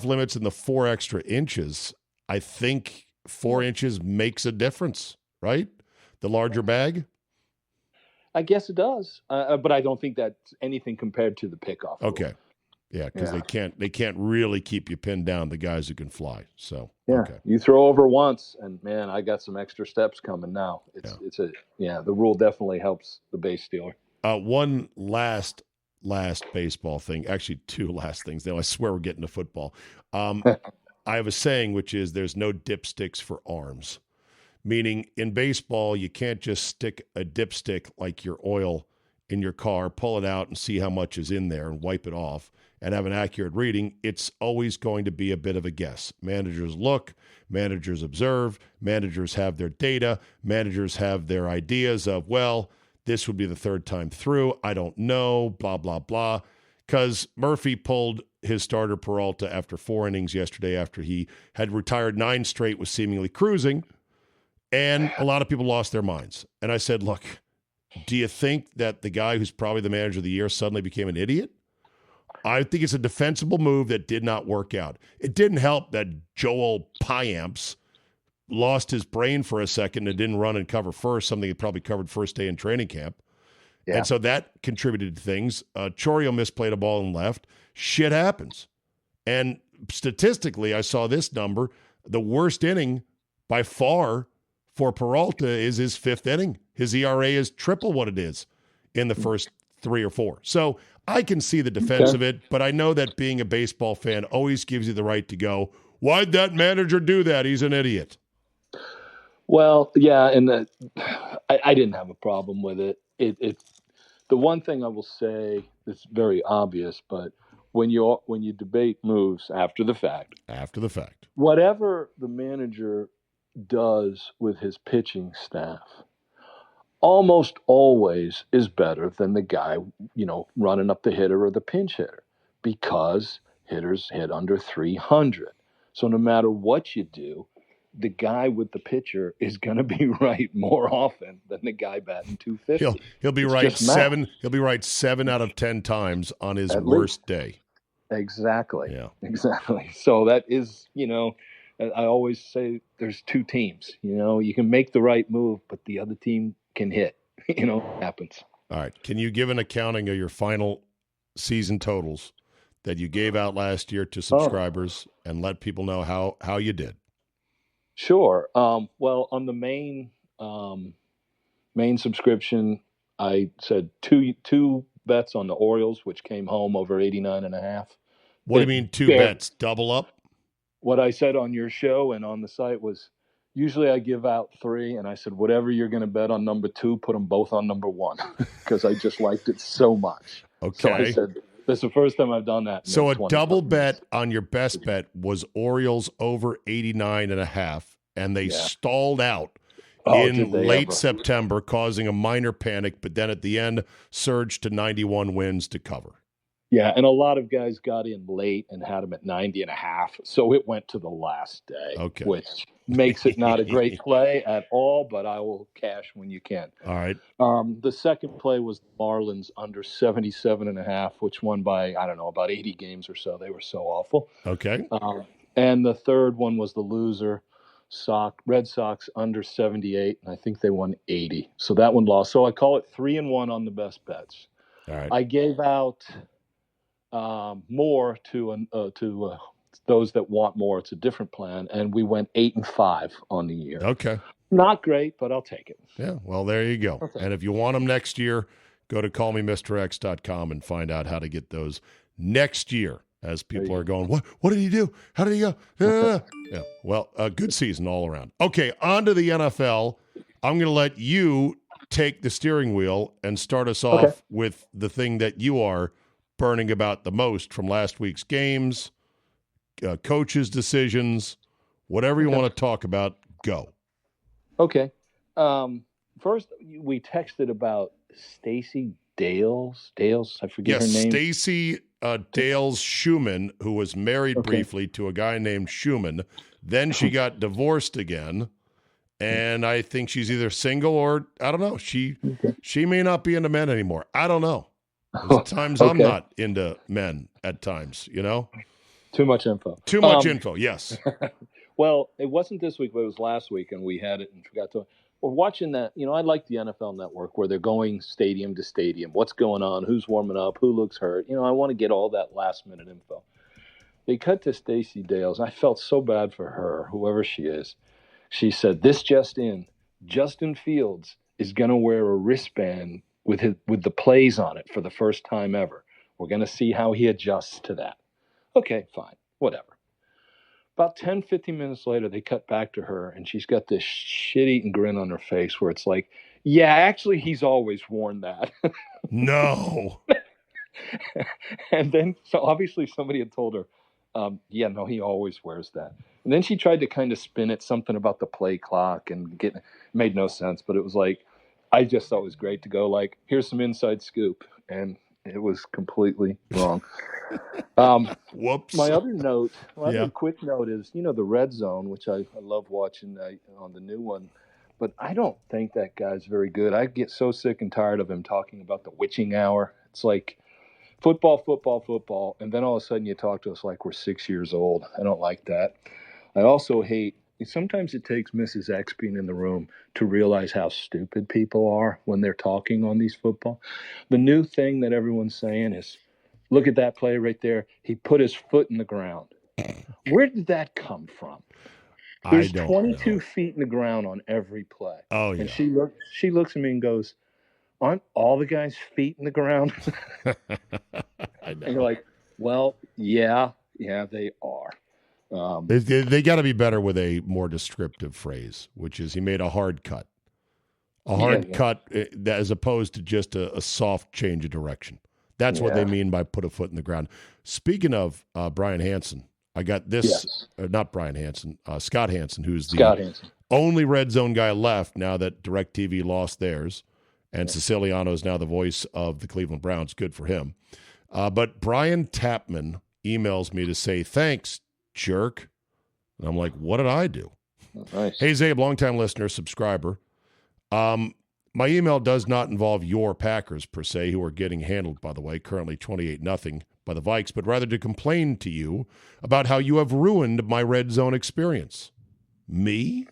limits and the 4 extra inches. I think 4 inches makes a difference, right? The larger bag. I guess it does, but I don't think that's anything compared to the pickoff rule. Okay, yeah, because they can't really keep you pinned down, the guys who can fly. So okay. You throw over once, and man, I got some extra steps coming now. The rule definitely helps the base stealer. One last baseball thing, actually 2 last things. Now I swear we're getting to football. I have a saying, which is there's no dipsticks for arms. Meaning in baseball, you can't just stick a dipstick like your oil in your car, pull it out and see how much is in there and wipe it off and have an accurate reading. It's always going to be a bit of a guess. Managers look, managers observe, managers have their data, managers have their ideas of, well, this would be the 3rd time through. I don't know, blah, blah, blah. Because Murphy pulled his starter Peralta after 4 innings yesterday after he had retired 9 straight with seemingly cruising. And a lot of people lost their minds. And I said, look, do you think that the guy who's probably the manager of the year suddenly became an idiot? I think it's a defensible move that did not work out. It didn't help that Joel Piamps lost his brain for a second and didn't run and cover first, something he probably covered first day in training camp. Yeah. And so that contributed to things. Chorio misplayed a ball and left. Shit happens. And statistically, I saw this number. The worst inning by far for Peralta is his 5th inning. His ERA is triple what it is in the first 3 or 4. So I can see the defense of it, but I know that being a baseball fan always gives you the right to go, why'd that manager do that? He's an idiot. Well, yeah, and I didn't have a problem with it. The one thing I will say that's very obvious, but when you debate moves after the fact, whatever the manager does with his pitching staff almost always is better than the guy, running up the hitter or the pinch hitter, because hitters hit under 300. So no matter what you do, the guy with the pitcher is going to be right more often than the guy batting 250. He'll be right 7. He'll be right 7 out of 10 times on his worst day. Exactly. Yeah. Exactly. So that is, I always say there's 2 teams. You can make the right move, but the other team can hit. It happens. All right. Can you give an accounting of your final season totals that you gave out last year to subscribers and let people know how you did? Sure. Well, on the main subscription, I said two bets on the Orioles, which came home over 89.5. What do you mean 2 bets? Double up? What I said on your show and on the site was, usually I give out 3, and I said, whatever you're going to bet on number 2, put them both on number 1, because I just liked it so much. Okay. So I said, that's the first time I've done that. So a double bet on your best bet was Orioles over 89.5, and they stalled out in late September, causing a minor panic, but then at the end surged to 91 wins to cover. Yeah, and a lot of guys got in late and had them at 90.5, so it went to the last day, which makes it not a great play at all, but I will cash when you can. All right. The second play was Marlins under 77.5, which won by, I don't know, about 80 games or so. They were so awful. Okay. And the third one was the loser, Red Sox under 78, and I think they won 80. So that one lost. So I call it 3-1 on the best bets. All right. I gave out more to those that want more. It's a different plan, and we went 8 and 5 on the year. Okay. Not great, but I'll take it. Yeah, well, there you go. Okay. And if you want them next year, go to callmemrx.com and find out how to get those next year. As people are going, what did he do? How did he go? Yeah. Well, a good season all around. Okay, on to the NFL. I'm going to let you take the steering wheel and start us off with the thing that you are burning about the most from last week's games, coaches' decisions, whatever you want to talk about, go. Okay. First, we texted about Stacey Dales, I forget her name. Stacey Dales Schumann, who was married briefly to a guy named Schumann. Then she got divorced again, and I think she's either single or, I don't know, she may not be into men anymore. I don't know. There's times I'm not into men at times, you know? Too much info. Too much info, yes. Well, it wasn't this week, but it was last week, and we had it and forgot to. We're watching that. You know, I like the NFL Network where they're going stadium to stadium. What's going on? Who's warming up? Who looks hurt? You know, I want to get all that last-minute info. They cut to Stacey Dales. I felt so bad for her, whoever she is. She said, this just in, Justin Fields is going to wear a wristband with the plays on it for the first time ever. We're going to see how he adjusts to that. Okay, fine, whatever. About 10, 15 minutes later, they cut back to her, and she's got this shit-eating grin on her face where it's like, yeah, actually, he's always worn that. No. And then, so obviously somebody had told her, yeah, no, he always wears that. And then she tried to kind of spin it, something about the play clock, and made no sense. But it was like, I just thought it was great to go like, here's some inside scoop. And it was completely wrong. Whoops. My other note, quick note is, you know, the Red Zone, which I love watching on the new one. But I don't think that guy's very good. I get so sick and tired of him talking about the witching hour. It's like football. And then all of a sudden you talk to us like we're 6 years old. I don't like that. I also hate, sometimes it takes Mrs. X being in the room to realize how stupid people are when they're talking on these football. The new thing that everyone's saying is, look at that play right there. He put his foot in the ground. Where did that come from? There's 22 feet in the ground on every play. Oh, yeah. And she looks at me and goes, aren't all the guys' feet in the ground? And you're like, well, yeah, they are. They got to be better with a more descriptive phrase, which is he made a hard cut. A hard cut as opposed to just a soft change of direction. That's what they mean by put a foot in the ground. Speaking of Brian Hansen, I got this, not Brian Hansen, Scott Hansen, who's the only Red Zone guy left now that DirecTV lost theirs, and Siciliano is now the voice of the Cleveland Browns. Good for him. But Brian Tapman emails me to say, thanks, jerk. And I'm like, what did I do? Nice. Hey, Zabe, longtime listener, subscriber. My email does not involve your Packers, per se, who are getting handled, by the way, currently 28-0 by the Vikes, but rather to complain to you about how you have ruined my Red Zone experience. Me?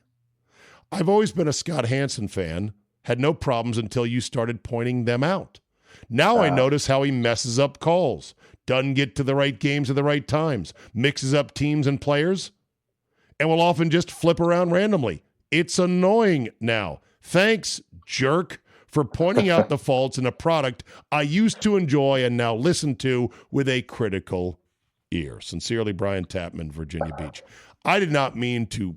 I've always been a Scott Hansen fan, had no problems until you started pointing them out. Now I notice how he messes up calls, doesn't get to the right games at the right times, mixes up teams and players, and will often just flip around randomly. It's annoying now. Thanks, jerk, for pointing out the faults in a product I used to enjoy and now listen to with a critical ear. Sincerely, Brian Tapman, Virginia Beach. I did not mean to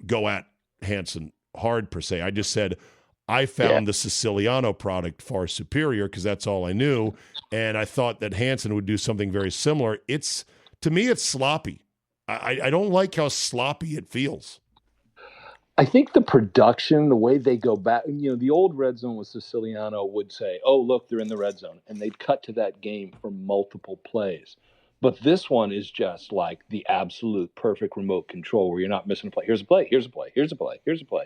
go at Hansen hard, per se. I just said I found the Siciliano product far superior because that's all I knew, and I thought that Hansen would do something very similar. To me, it's sloppy. I don't like how sloppy it feels. I think the production, the way they go back, you know, the old Red Zone with Siciliano would say, oh, look, they're in the Red Zone. And they'd cut to that game for multiple plays. But this one is just like the absolute perfect remote control where you're not missing a play. Here's a play, here's a play, here's a play, here's a play.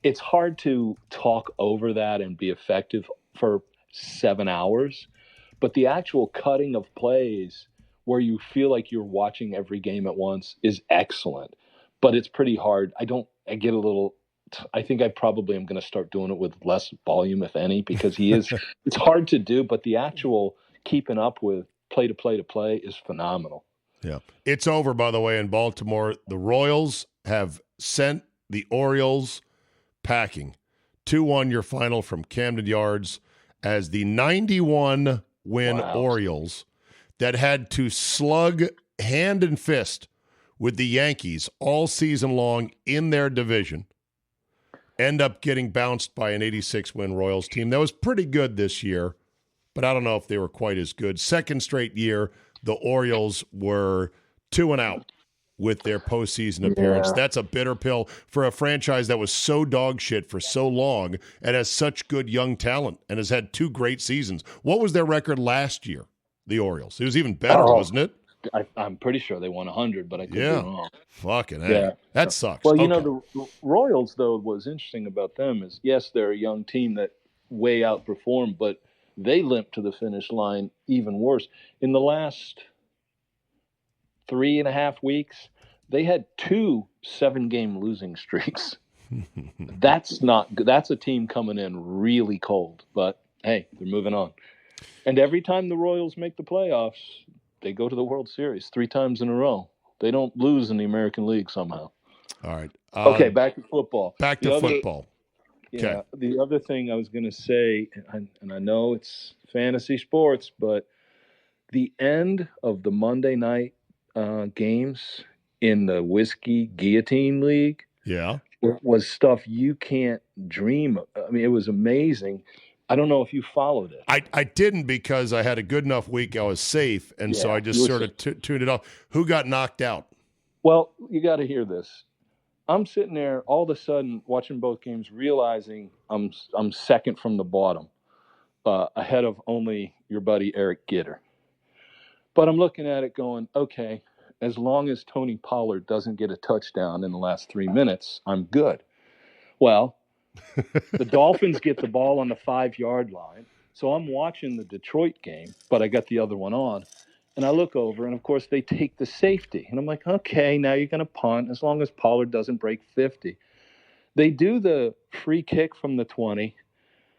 It's hard to talk over that and be effective for 7 hours. But the actual cutting of plays where you feel like you're watching every game at once is excellent. But it's pretty hard. I get a little I think I probably am going to start doing it with less volume, if any, because it's hard to do, but the actual keeping up with play to play is phenomenal. Yeah. It's over, by the way, in Baltimore. The Royals have sent the Orioles packing. 2-1 your final from Camden Yards as the 91-win Orioles that had to slug hand and fist with the Yankees all season long in their division end up getting bounced by an 86-win Royals team. That was pretty good this year, but I don't know if they were quite as good. Second straight year, the Orioles were 2-out with their postseason appearance. That's a bitter pill for a franchise that was so dog shit for so long and has such good young talent and has had 2 great seasons. What was their record last year, the Orioles? It was even better, wasn't it? I'm pretty sure they won 100, but I could be wrong. Fucking hell. That sucks. Well, the Royals, though, what's interesting about them is, yes, they're a young team that way outperformed, but they limped to the finish line even worse. In the last 3.5 weeks, they had 2 7-game losing streaks. That's a team coming in really cold, but hey, they're moving on. And every time the Royals make the playoffs, they go to the World Series 3 times in a row. They don't lose in the American League somehow. All right. Okay, back to football. Football. Yeah, the other thing I was going to say, and I know it's fantasy sports, but the end of the Monday night games in the Whiskey Guillotine League was stuff you can't dream of. I mean, it was amazing. I don't know if you followed it. I didn't because I had a good enough week. I was safe, and so I just sort of tuned it off. Who got knocked out? Well, you got to hear this. I'm sitting there all of a sudden watching both games, realizing I'm second from the bottom, ahead of only your buddy Eric Gitter. But I'm looking at it going, okay, as long as Tony Pollard doesn't get a touchdown in the last 3 minutes, I'm good. Well, the Dolphins get the ball on the 5-yard line. So I'm watching the Detroit game, but I got the other one on. And I look over, and, of course, they take the safety. And I'm like, okay, now you're going to punt as long as Pollard doesn't break 50. They do the free kick from the 20.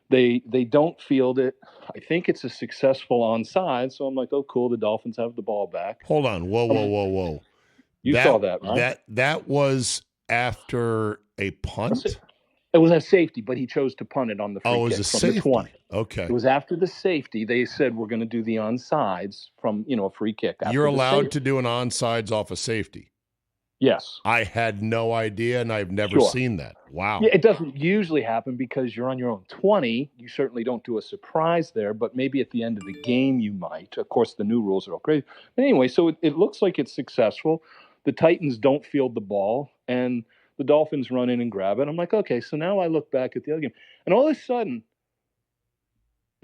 They don't field it. I think it's a successful onside. So I'm like, oh, cool, the Dolphins have the ball back. Hold on. Whoa. You saw that, right? That was after a punt? It was a safety, but he chose to punt it on the free kick. It was a safety. The 20. Okay. It was after the safety. They said we're going to do the onsides from, a free kick. You're allowed to do an onsides off a safety? Yes. I had no idea, and I've never seen that. Wow. Yeah, it doesn't usually happen because you're on your own 20. You certainly don't do a surprise there, but maybe at the end of the game you might. Of course, the new rules are all crazy. But anyway, so it looks like it's successful. The Titans don't field the ball, and the Dolphins run in and grab it. I'm like, okay, so now I look back at the other game. And all of a sudden,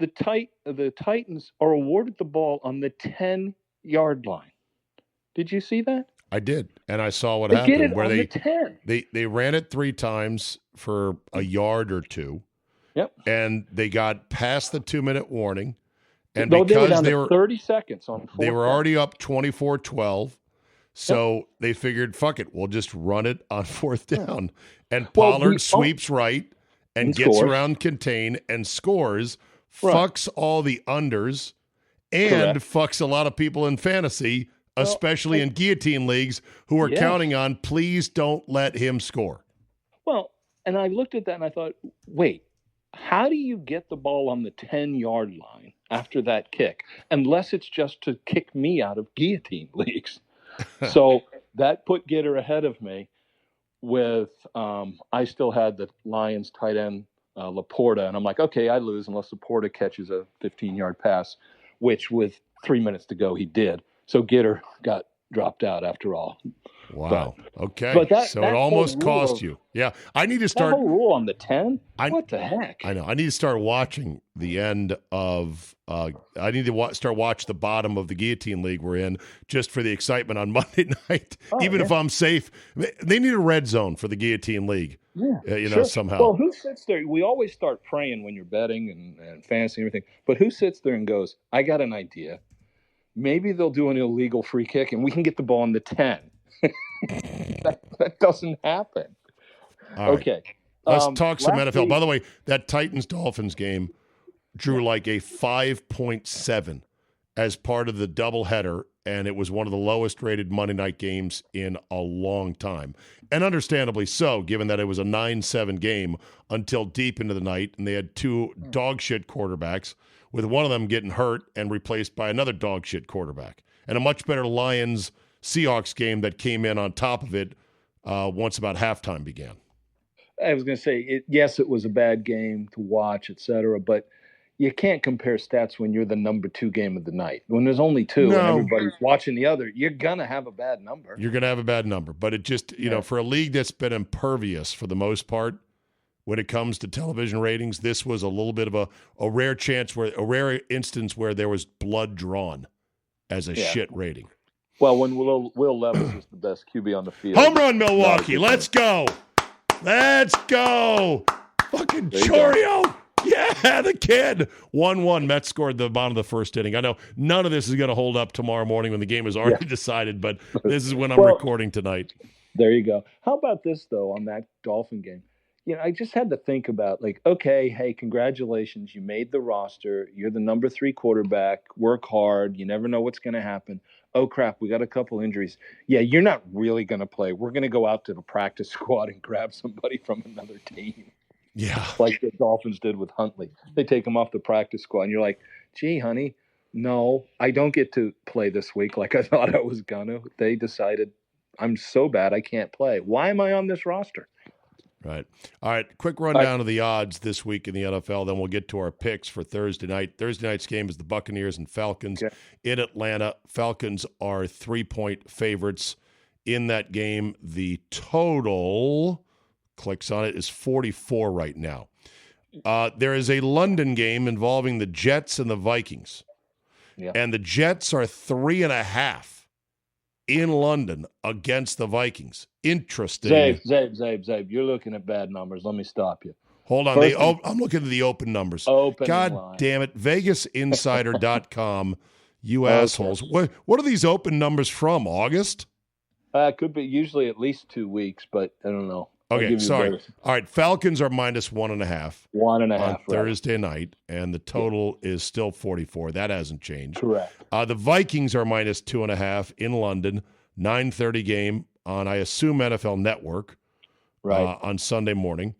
the Titans are awarded the ball on the 10-yard line. Did you see that? I did, and I saw what happened. They did it on the 10. They ran it 3 times for a yard or 2. Yep. And they got past the 2-minute warning. And because because they were down they to were 30 seconds on 4th they were already up 24-12. So they figured, fuck it, we'll just run it on 4th down. And Pollard sweeps right and gets scores. around contain and scores, fucks all the unders, and fucks a lot of people in fantasy, especially in guillotine leagues, who are counting on, please don't let him score. Well, and I looked at that and I thought, wait, how do you get the ball on the 10-yard line after that kick? Unless it's just to kick me out of guillotine leagues. So that put Gitter ahead of me with I still had the Lions tight end Laporta, and I'm like, okay, I lose unless Laporta catches a 15-yard pass, which with 3 minutes to go he did. So Gitter got dropped out after all. Wow. Okay. But so it almost cost you. Yeah. I need to start. That whole rule on the 10? What the heck? I know. I need to start watching the end of. I need to start watch the bottom of the guillotine league we're in just for the excitement on Monday night. Even if I'm safe, they need a red zone for the guillotine league. Yeah. Somehow. Well, who sits there? We always start praying when you're betting and fantasy and everything. But who sits there and goes, I got an idea. Maybe they'll do an illegal free kick and we can get the ball on the 10. that doesn't happen. All right. Okay. Let's talk some NFL. Week, By the way, that Titans-Dolphins game drew like a 5.7 as part of the doubleheader, and it was one of the lowest-rated Monday night games in a long time. And understandably so, given that it was a 9-7 game until deep into the night, and they had two dog-shit quarterbacks, with one of them getting hurt and replaced by another dog-shit quarterback. And a much better Lions-Seahawks game that came in on top of it once about halftime began. I was going to say, yes, it was a bad game to watch, et cetera, but you can't compare stats when you're the number 2 game of the night. When there's only 2 and everybody's watching the other, you're going to have a bad number. You're going to have a bad number. But it just, for a league that's been impervious for the most part when it comes to television ratings, this was a little bit of a rare instance where there was blood drawn as a shit rating. Well, when Will Levis is the best QB on the field. Home run, Milwaukee. Let's go. Let's go. Fucking Chorio. Yeah, the kid. 1-1. Mets scored the bottom of the first inning. I know none of this is going to hold up tomorrow morning when the game is already decided, but this is when I'm recording tonight. There you go. How about this, though, on that Dolphin game? I just had to think about, okay, hey, congratulations. You made the roster. You're the number 3 quarterback. Work hard. You never know what's going to happen. Oh, crap, we got a couple injuries. Yeah, you're not really going to play. We're going to go out to the practice squad and grab somebody from another team. Yeah. Like the Dolphins did with Huntley. They take him off the practice squad, and you're like, gee, honey, no, I don't get to play this week like I thought I was going to. They decided I'm so bad I can't play. Why am I on this roster? Right. All right. Quick rundown of the odds this week in the NFL. Then we'll get to our picks for Thursday night. Thursday night's game is the Buccaneers and Falcons in Atlanta. Falcons are 3-point favorites in that game. The total, clicks on it, is 44 right now. There is a London game involving the Jets and the Vikings. Yeah. And the Jets are 3.5 in London against the Vikings. Interesting. Zabe, you're looking at bad numbers. Let me stop you. Hold on. I'm looking at the open numbers. God damn it. VegasInsider.com, you assholes. What are these open numbers from? August? Could be usually at least 2 weeks, but I don't know. Okay, sorry. All right, Falcons are minus 1.5. 1.5 on Thursday night, and the total is still 44. That hasn't changed. Correct. The Vikings are minus 2.5 in London. 9:30 game on, I assume, NFL Network. Right. On Sunday morning.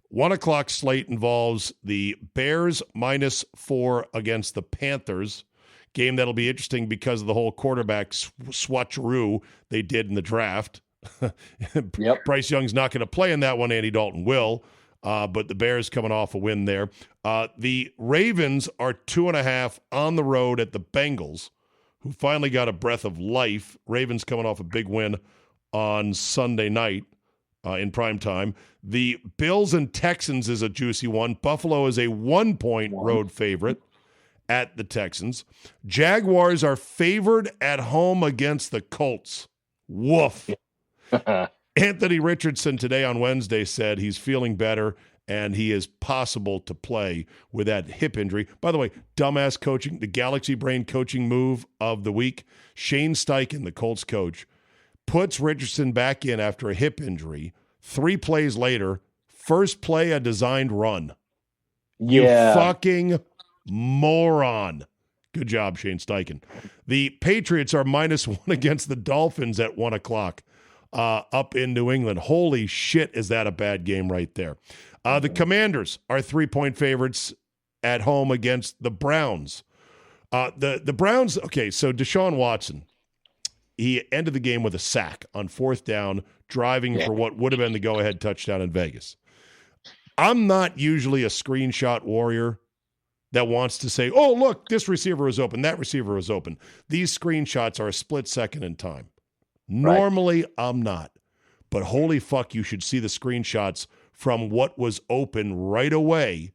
1 o'clock slate involves the Bears minus 4 against the Panthers. Game that'll be interesting because of the whole quarterback swatcheroo they did in the draft. Yep. Bryce Young's not going to play in that one. Andy Dalton will. But the Bears coming off a win there. The Ravens are 2.5 on the road at the Bengals, who finally got a breath of life. Ravens coming off a big win on Sunday night in prime time. The Bills and Texans is a juicy one. Buffalo is a 1-point road favorite at the Texans. Jaguars are favored at home against the Colts. Woof. Anthony Richardson today on Wednesday said he's feeling better and he is possible to play with that hip injury. By the way, dumbass coaching, the Galaxy Brain coaching move of the week. Shane Steichen, the Colts coach, puts Richardson back in after a hip injury. 3 plays later, first play a designed run. Yeah. You fucking moron. Good job, Shane Steichen. The Patriots are minus 1 against the Dolphins at 1 o'clock. Up in New England. Holy shit, is that a bad game right there. The Commanders are 3-point favorites at home against the Browns. The Browns, okay, so Deshaun Watson, he ended the game with a sack on 4th down, driving for what would have been the go-ahead touchdown in Vegas. I'm not usually a screenshot warrior that wants to say, oh, look, this receiver was open, that receiver was open. These screenshots are a split second in time. Normally, I'm not. But holy fuck, you should see the screenshots from what was open right away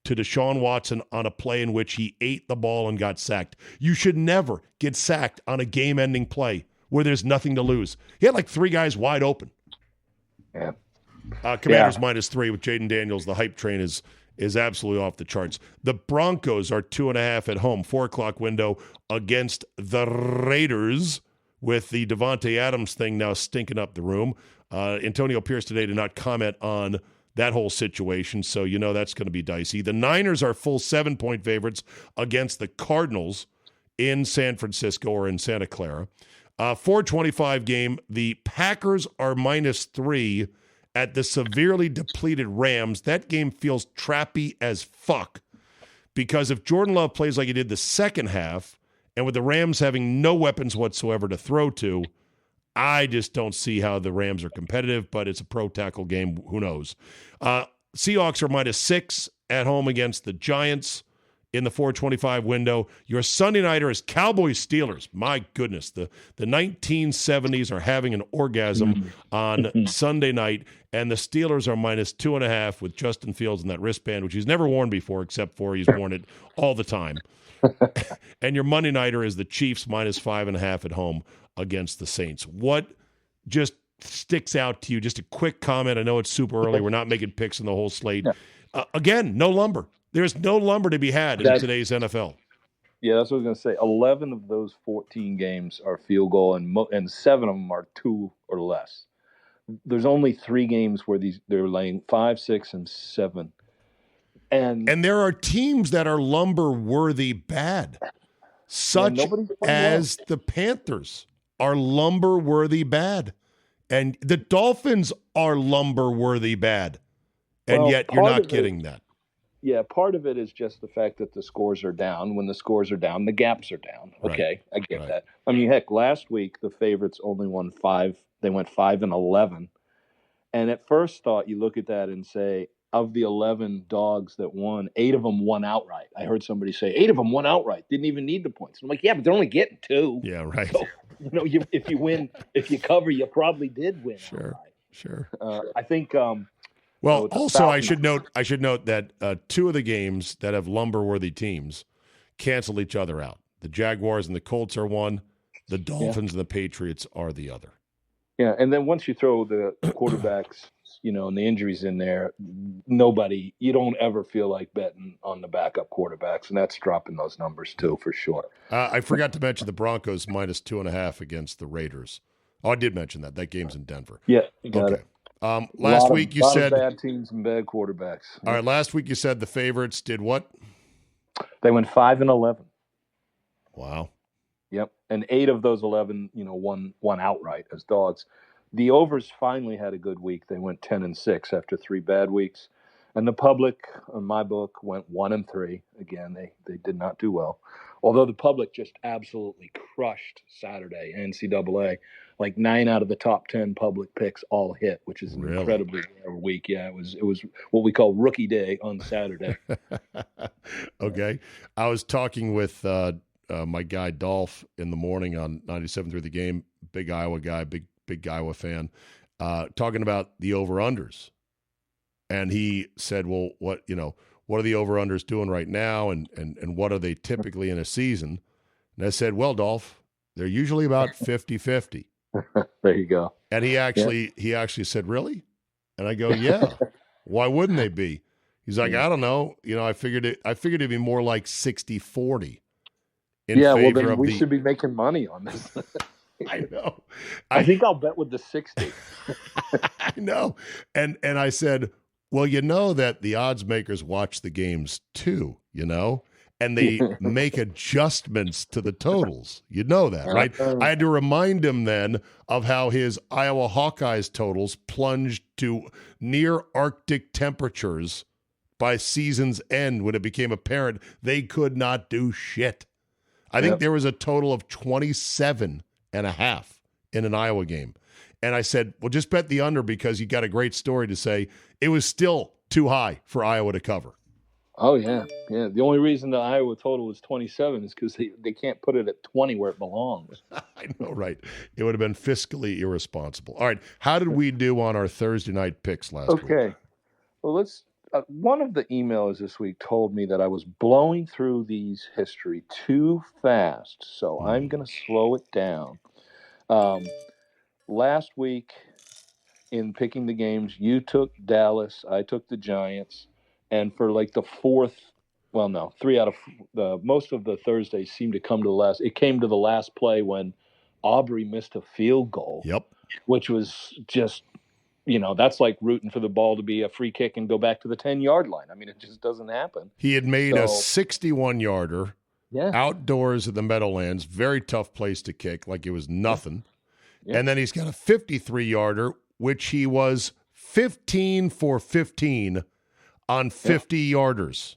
to Deshaun Watson on a play in which he ate the ball and got sacked. You should never get sacked on a game-ending play where there's nothing to lose. He had like 3 guys wide open. Yeah. Commanders minus 3 with Jaden Daniels. The hype train is absolutely off the charts. The Broncos are 2.5 at home, 4 o'clock window against the Raiders, with the Devontae Adams thing now stinking up the room. Antonio Pierce today did not comment on that whole situation. So that's going to be dicey. The Niners are full 7-point favorites against the Cardinals in San Francisco or in Santa Clara. 425 game. The Packers are -3 at the severely depleted Rams. That game feels trappy as fuck because if Jordan Love plays like he did the second half, and with the Rams having no weapons whatsoever to throw to, I just don't see how the Rams are competitive, but it's a pro tackle game. Who knows? Seahawks are -6 at home against the Giants in the 425 window. Your Sunday nighter is Cowboys-Steelers. My goodness, the 1970s are having an orgasm on Sunday night, and the Steelers are -2.5 with Justin Fields in that wristband, which he's never worn before, except for he's worn it all the time. And your Monday nighter is the Chiefs -5.5 at home against the Saints. What just sticks out to you? Just a quick comment. I know it's super early. We're not making picks in the whole slate. Again, no lumber. There's no lumber to be had in today's NFL. Yeah, that's what I was going to say. 11 of those 14 games are field goal, and 7 of them are 2 or less. There's only 3 games where they're laying 5, 6, and 7. And there are teams that are lumber-worthy bad, such as the Panthers are lumber-worthy bad. And the Dolphins are lumber-worthy bad. And yet you're not getting that. Yeah, part of it is just the fact that the scores are down. When the scores are down, the gaps are down. Okay, I get that. I mean, heck, last week the favorites only won 5. They went 5-11. And at first thought, you look at that and say, of the 11 dogs that won, 8 of them won outright. I heard somebody say 8 of them won outright. Didn't even need the points. I'm like, yeah, but they're only getting 2. Yeah, right. So, if you win, if you cover, you probably did win. Sure, outright. Sure. I think. Well, also I should note that 2 of the games that have lumber-worthy teams cancel each other out. The Jaguars and the Colts are one. The Dolphins and the Patriots are the other. Yeah, and then once you throw the quarterbacks, and the injuries in there, you don't ever feel like betting on the backup quarterbacks, and that's dropping those numbers too, for sure. I forgot to mention the Broncos -2.5 against the Raiders. Oh, I did mention that. That game's in Denver. Yeah, you got it. Last week you said bad teams and bad quarterbacks. All right, last week you said the favorites did what? They went 5-11. Wow. Yep, and 8 of those 11, won outright as dogs. The overs finally had a good week. They went 10-6 after 3 bad weeks, and the public, in my book, went 1-3. Again, they did not do well. Although the public just absolutely crushed Saturday NCAA. Like 9 out of the top 10 public picks all hit, which is an incredibly rare week. Yeah, it was what we call rookie day on Saturday. Okay. I was talking with my guy Dolph in the morning on 97.3 The Game, big Iowa guy, big Iowa fan, talking about the over-unders. And he said, well, what are the over-unders doing right now, and what are they typically in a season? And I said, well, Dolph, they're usually about 50-50. There you go. And he actually said, really? And I go, yeah. Why wouldn't they be? He's like, I don't know. I figured it'd be more like 60-40. Well, then we should be making money on this. I know. I think I'll bet with the 60. I know. And I said, well, that the odds makers watch the games too, and they make adjustments to the totals. You know that, right? I had to remind him then of how his Iowa Hawkeyes totals plunged to near Arctic temperatures by season's end when it became apparent they could not do shit. I think there was a total of 27.5 in an Iowa game. And I said, well, just bet the under because you got a great story to say. It was still too high for Iowa to cover. Oh, yeah. Yeah. The only reason the Iowa total was 27 is because they can't put it at 20 where it belongs. I know, right? It would have been fiscally irresponsible. All right. How did we do on our Thursday night picks last week? Okay. Well, let's one of the emailers this week told me that I was blowing through these history too fast, so I'm going to slow it down. Last week, in picking the games, you took Dallas, I took the Giants, and for like the 3 out of most of the Thursdays seemed to come to the last. It came to the last play when Aubrey missed a field goal. Yep. Which was just that's like rooting for the ball to be a free kick and go back to the 10-yard line. I mean, it just doesn't happen. He had made a 61-yarder outdoors at the Meadowlands. Very tough place to kick, like it was nothing. Yeah. And then he's got a 53-yarder, which he was 15 for 15 on 50-yarders.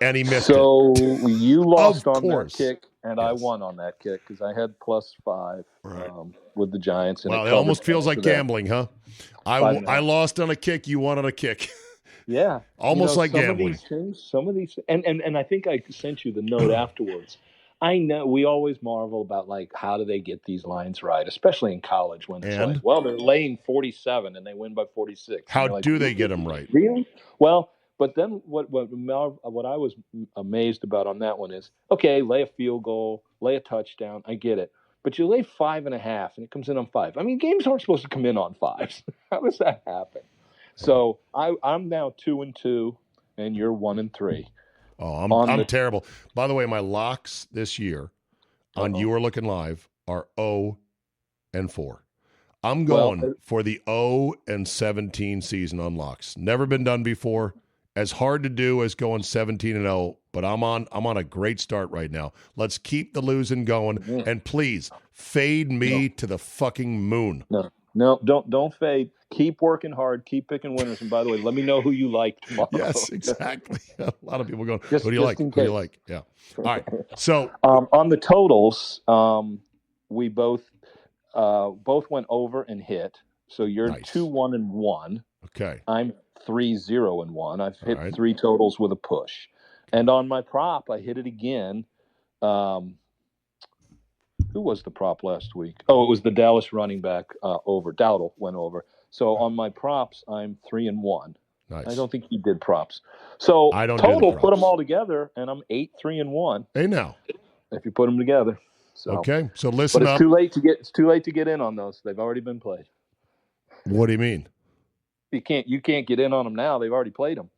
And he missed it. So you lost on that kick, and I won on that kick because I had +5 with the Giants. And it almost feels like gambling, huh? I lost on a kick, you won on a kick. Yeah. Almost like gambling. Some of these and I think I sent you the note afterwards. I know we always marvel about, like, how do they get these lines right, especially in college when it's like, well, they're laying 47 and they win by 46. How do they get them right? Really? Well, but then what I was amazed about on that one is, okay, lay a field goal, lay a touchdown. I get it. But you lay 5.5 and it comes in on 5. I mean, games aren't supposed to come in on 5s. How does that happen? So I'm now 2-2 and you're 1-3. Oh, I'm terrible. By the way, my locks this year on You Are Looking Live are 0-4. I'm going for the 0-17 season on locks. Never been done before. As hard to do as going 17-0, but I'm on a great start right now. Let's keep the losing going, and please fade me to the fucking moon. No, don't fade. Keep working hard. Keep picking winners. And by the way, let me know who you like tomorrow. Yes, exactly. A lot of people going, who do you like? Who do you like? Yeah. All right. So on the totals, we both went over and hit. So you're 2-1-1. Okay. I'm 3-0-1. I've hit 3 totals with a push. And on my prop, I hit it again. Who was the prop last week? Oh, it was the Dallas running back over. Dowdle went over. So on my props, I'm 3-1. Nice. I don't think he did props. So I don't total, do put them all together, and I'm 8-3-1. Hey, now. If you put them together. So, okay, so listen but up. It's too late to get in on those. They've already been played. What do you mean? You can't get in on them now. They've already played them.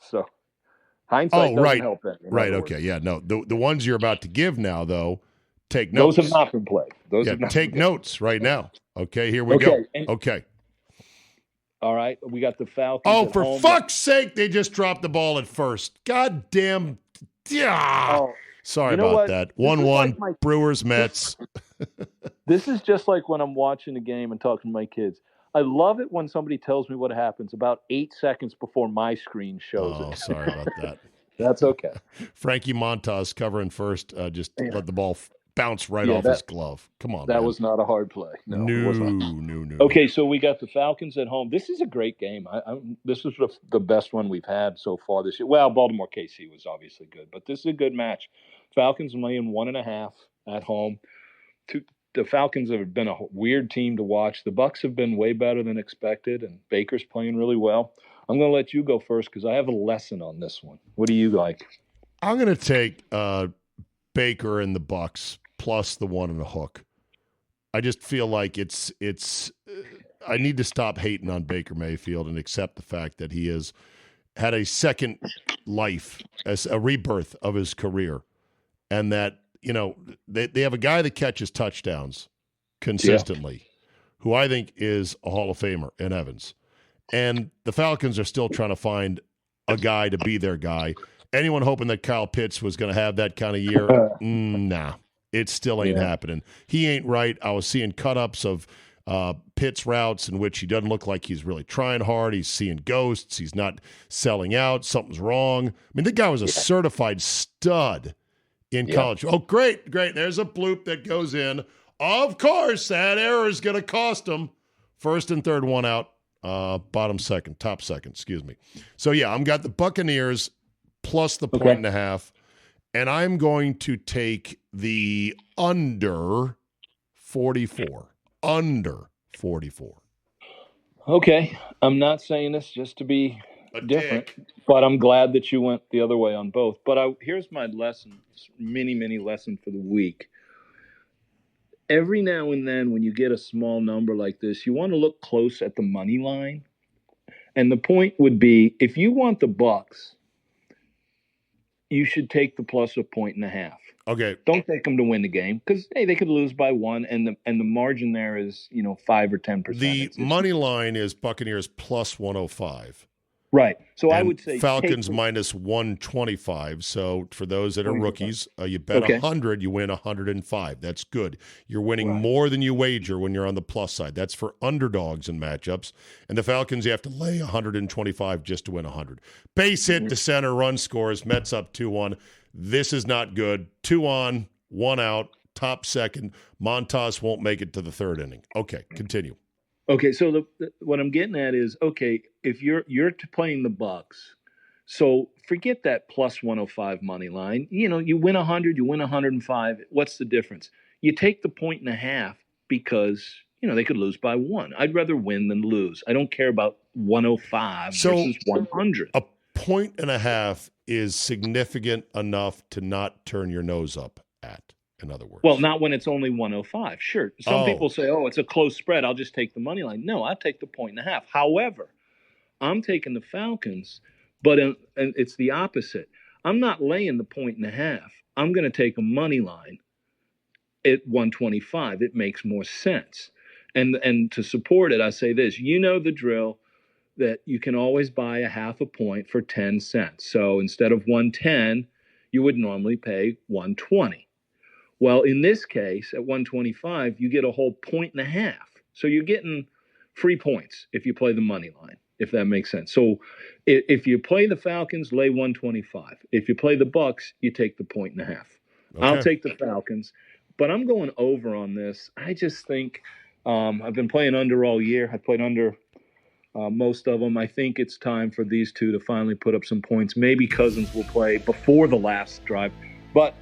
So hindsight doesn't help that. Right. Okay. Yeah. No. The ones you're about to give now, though, take notes. Those have not been played. Take notes right now. Okay. Here we go. Okay. All right. We got the Falcons. Oh, for fuck's sake! They just dropped the ball at first. God damn. Yeah. Oh, sorry about that. 1-1. Like Brewers Mets. This is just like when I'm watching the game and talking to my kids. I love it when somebody tells me what happens about 8 seconds before my screen shows it. Oh, sorry about that. That's okay. Frankie Montas covering first, just let the ball bounce right off his glove. Come on, that was not a hard play. No. Okay, so we got the Falcons at home. This is a great game. This is the best one we've had so far this year. Well, Baltimore KC was obviously good, but this is a good match. Falcons laying 1.5 at home. The Falcons have been a weird team to watch. The Bucs have been way better than expected, and Baker's playing really well. I'm going to let you go first because I have a lesson on this one. What do you like? I'm going to take Baker and the Bucs plus the 1.5. I just feel like it's. I need to stop hating on Baker Mayfield and accept the fact that he has had a second life, as a rebirth of his career, and that. They have a guy that catches touchdowns consistently, who I think is a Hall of Famer in Evans. And the Falcons are still trying to find a guy to be their guy. Anyone hoping that Kyle Pitts was going to have that kind of year? Nah, it still ain't happening. He ain't right. I was seeing cut-ups of Pitts routes in which he doesn't look like he's really trying hard. He's seeing ghosts. He's not selling out. Something's wrong. I mean, the guy was a certified stud in college. Oh, great. There's a bloop that goes in. Of course, that error is going to cost him. First and third, one out. Top second, excuse me. So, I've got the Buccaneers plus the 1.5, and I'm going to take the under 44. Under 44. Okay. I'm not saying this just to be different, but I'm glad that you went the other way on both. But here's my lesson, mini lesson for the week. Every now and then when you get a small number like this, you want to look close at the money line. And the point would be, if you want the Bucs, you should take the plus 1.5. Okay. Don't take them to win the game because, hey, they could lose by 1, and the margin there is 5 or 10%. The money line is Buccaneers plus 105. Right. So and I would say Falcons minus 125. So for those that are rookies, you bet 100, you win 105. That's good. You're winning more than you wager when you're on the plus side. That's for underdogs in matchups. And the Falcons, you have to lay 125 just to win 100. Base hit to center, run scores. Mets up 2-1. This is not good. 2 on, 1 out, top second. Montas won't make it to the third inning. Okay, continue. Okay, so what I'm getting at is, okay, if you're playing the Bucks, so forget that plus 105 money line. You win 100, you win 105. What's the difference? You take the 1.5 because they could lose by 1. I'd rather win than lose. I don't care about 105 versus 100. A 1.5 is significant enough to not turn your nose up at. In other words, well, not when it's only 105. Sure, some people say, "Oh, it's a close spread. I'll just take the money line." No, I take the 1.5. However, I'm taking the Falcons, but and it's the opposite. I'm not laying the 1.5. I'm going to take a money line at 125. It makes more sense. And to support it, I say this: the drill that you can always buy a half a point for 10 cents. So instead of 110, you would normally pay 120. Well, in this case, at 125, you get a whole 1.5. So you're getting free points if you play the money line, if that makes sense. So if you play the Falcons, lay 125. If you play the Bucks, you take the 1.5. Okay. I'll take the Falcons, but I'm going over on this. I just think I've been playing under all year. I played under most of them. I think it's time for these two to finally put up some points. Maybe Cousins will play before the last drive, but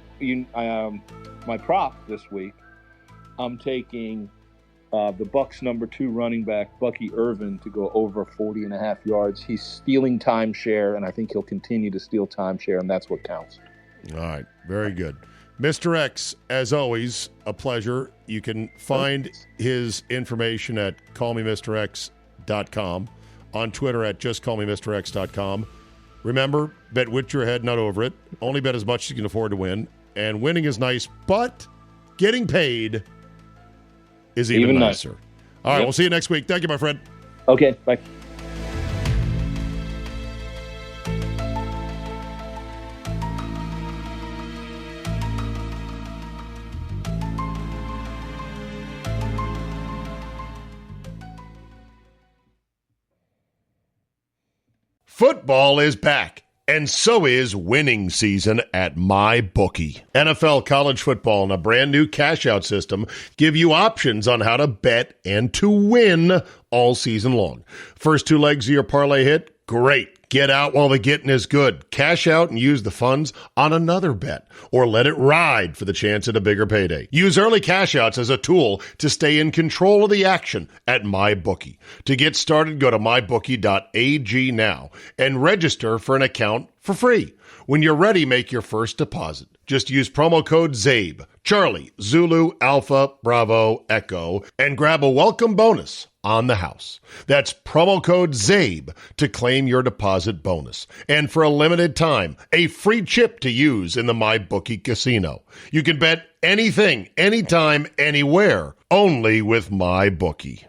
my prop this week, I'm taking the Bucks number 2 running back, Bucky Irvin, to go over 40.5 yards. He's stealing timeshare, and I think he'll continue to steal timeshare, and that's what counts. All right. Very good. Mr. X, as always, a pleasure. You can find his information at callmemrx.com, on Twitter at justcallmemrx.com. Remember, bet with your head, not over it. Only bet as much as you can afford to win. And winning is nice, but getting paid is even nicer. All right, we'll see you next week. Thank you, my friend. Okay, bye. Football is back. And so is winning season at MyBookie. NFL, college football, and a brand new cash-out system give you options on how to bet and to win all season long. First 2 legs of your parlay hit? Great. Get out while the getting is good. Cash out and use the funds on another bet, or let it ride for the chance at a bigger payday. Use early cash outs as a tool to stay in control of the action at MyBookie. To get started, go to mybookie.ag now and register for an account for free. When you're ready, make your first deposit. Just use promo code ZABE, Charlie, Zulu, Alpha, Bravo, Echo, and grab a welcome bonus on the house. That's promo code ZABE to claim your deposit bonus. And for a limited time, a free chip to use in the MyBookie casino. You can bet anything, anytime, anywhere, only with MyBookie.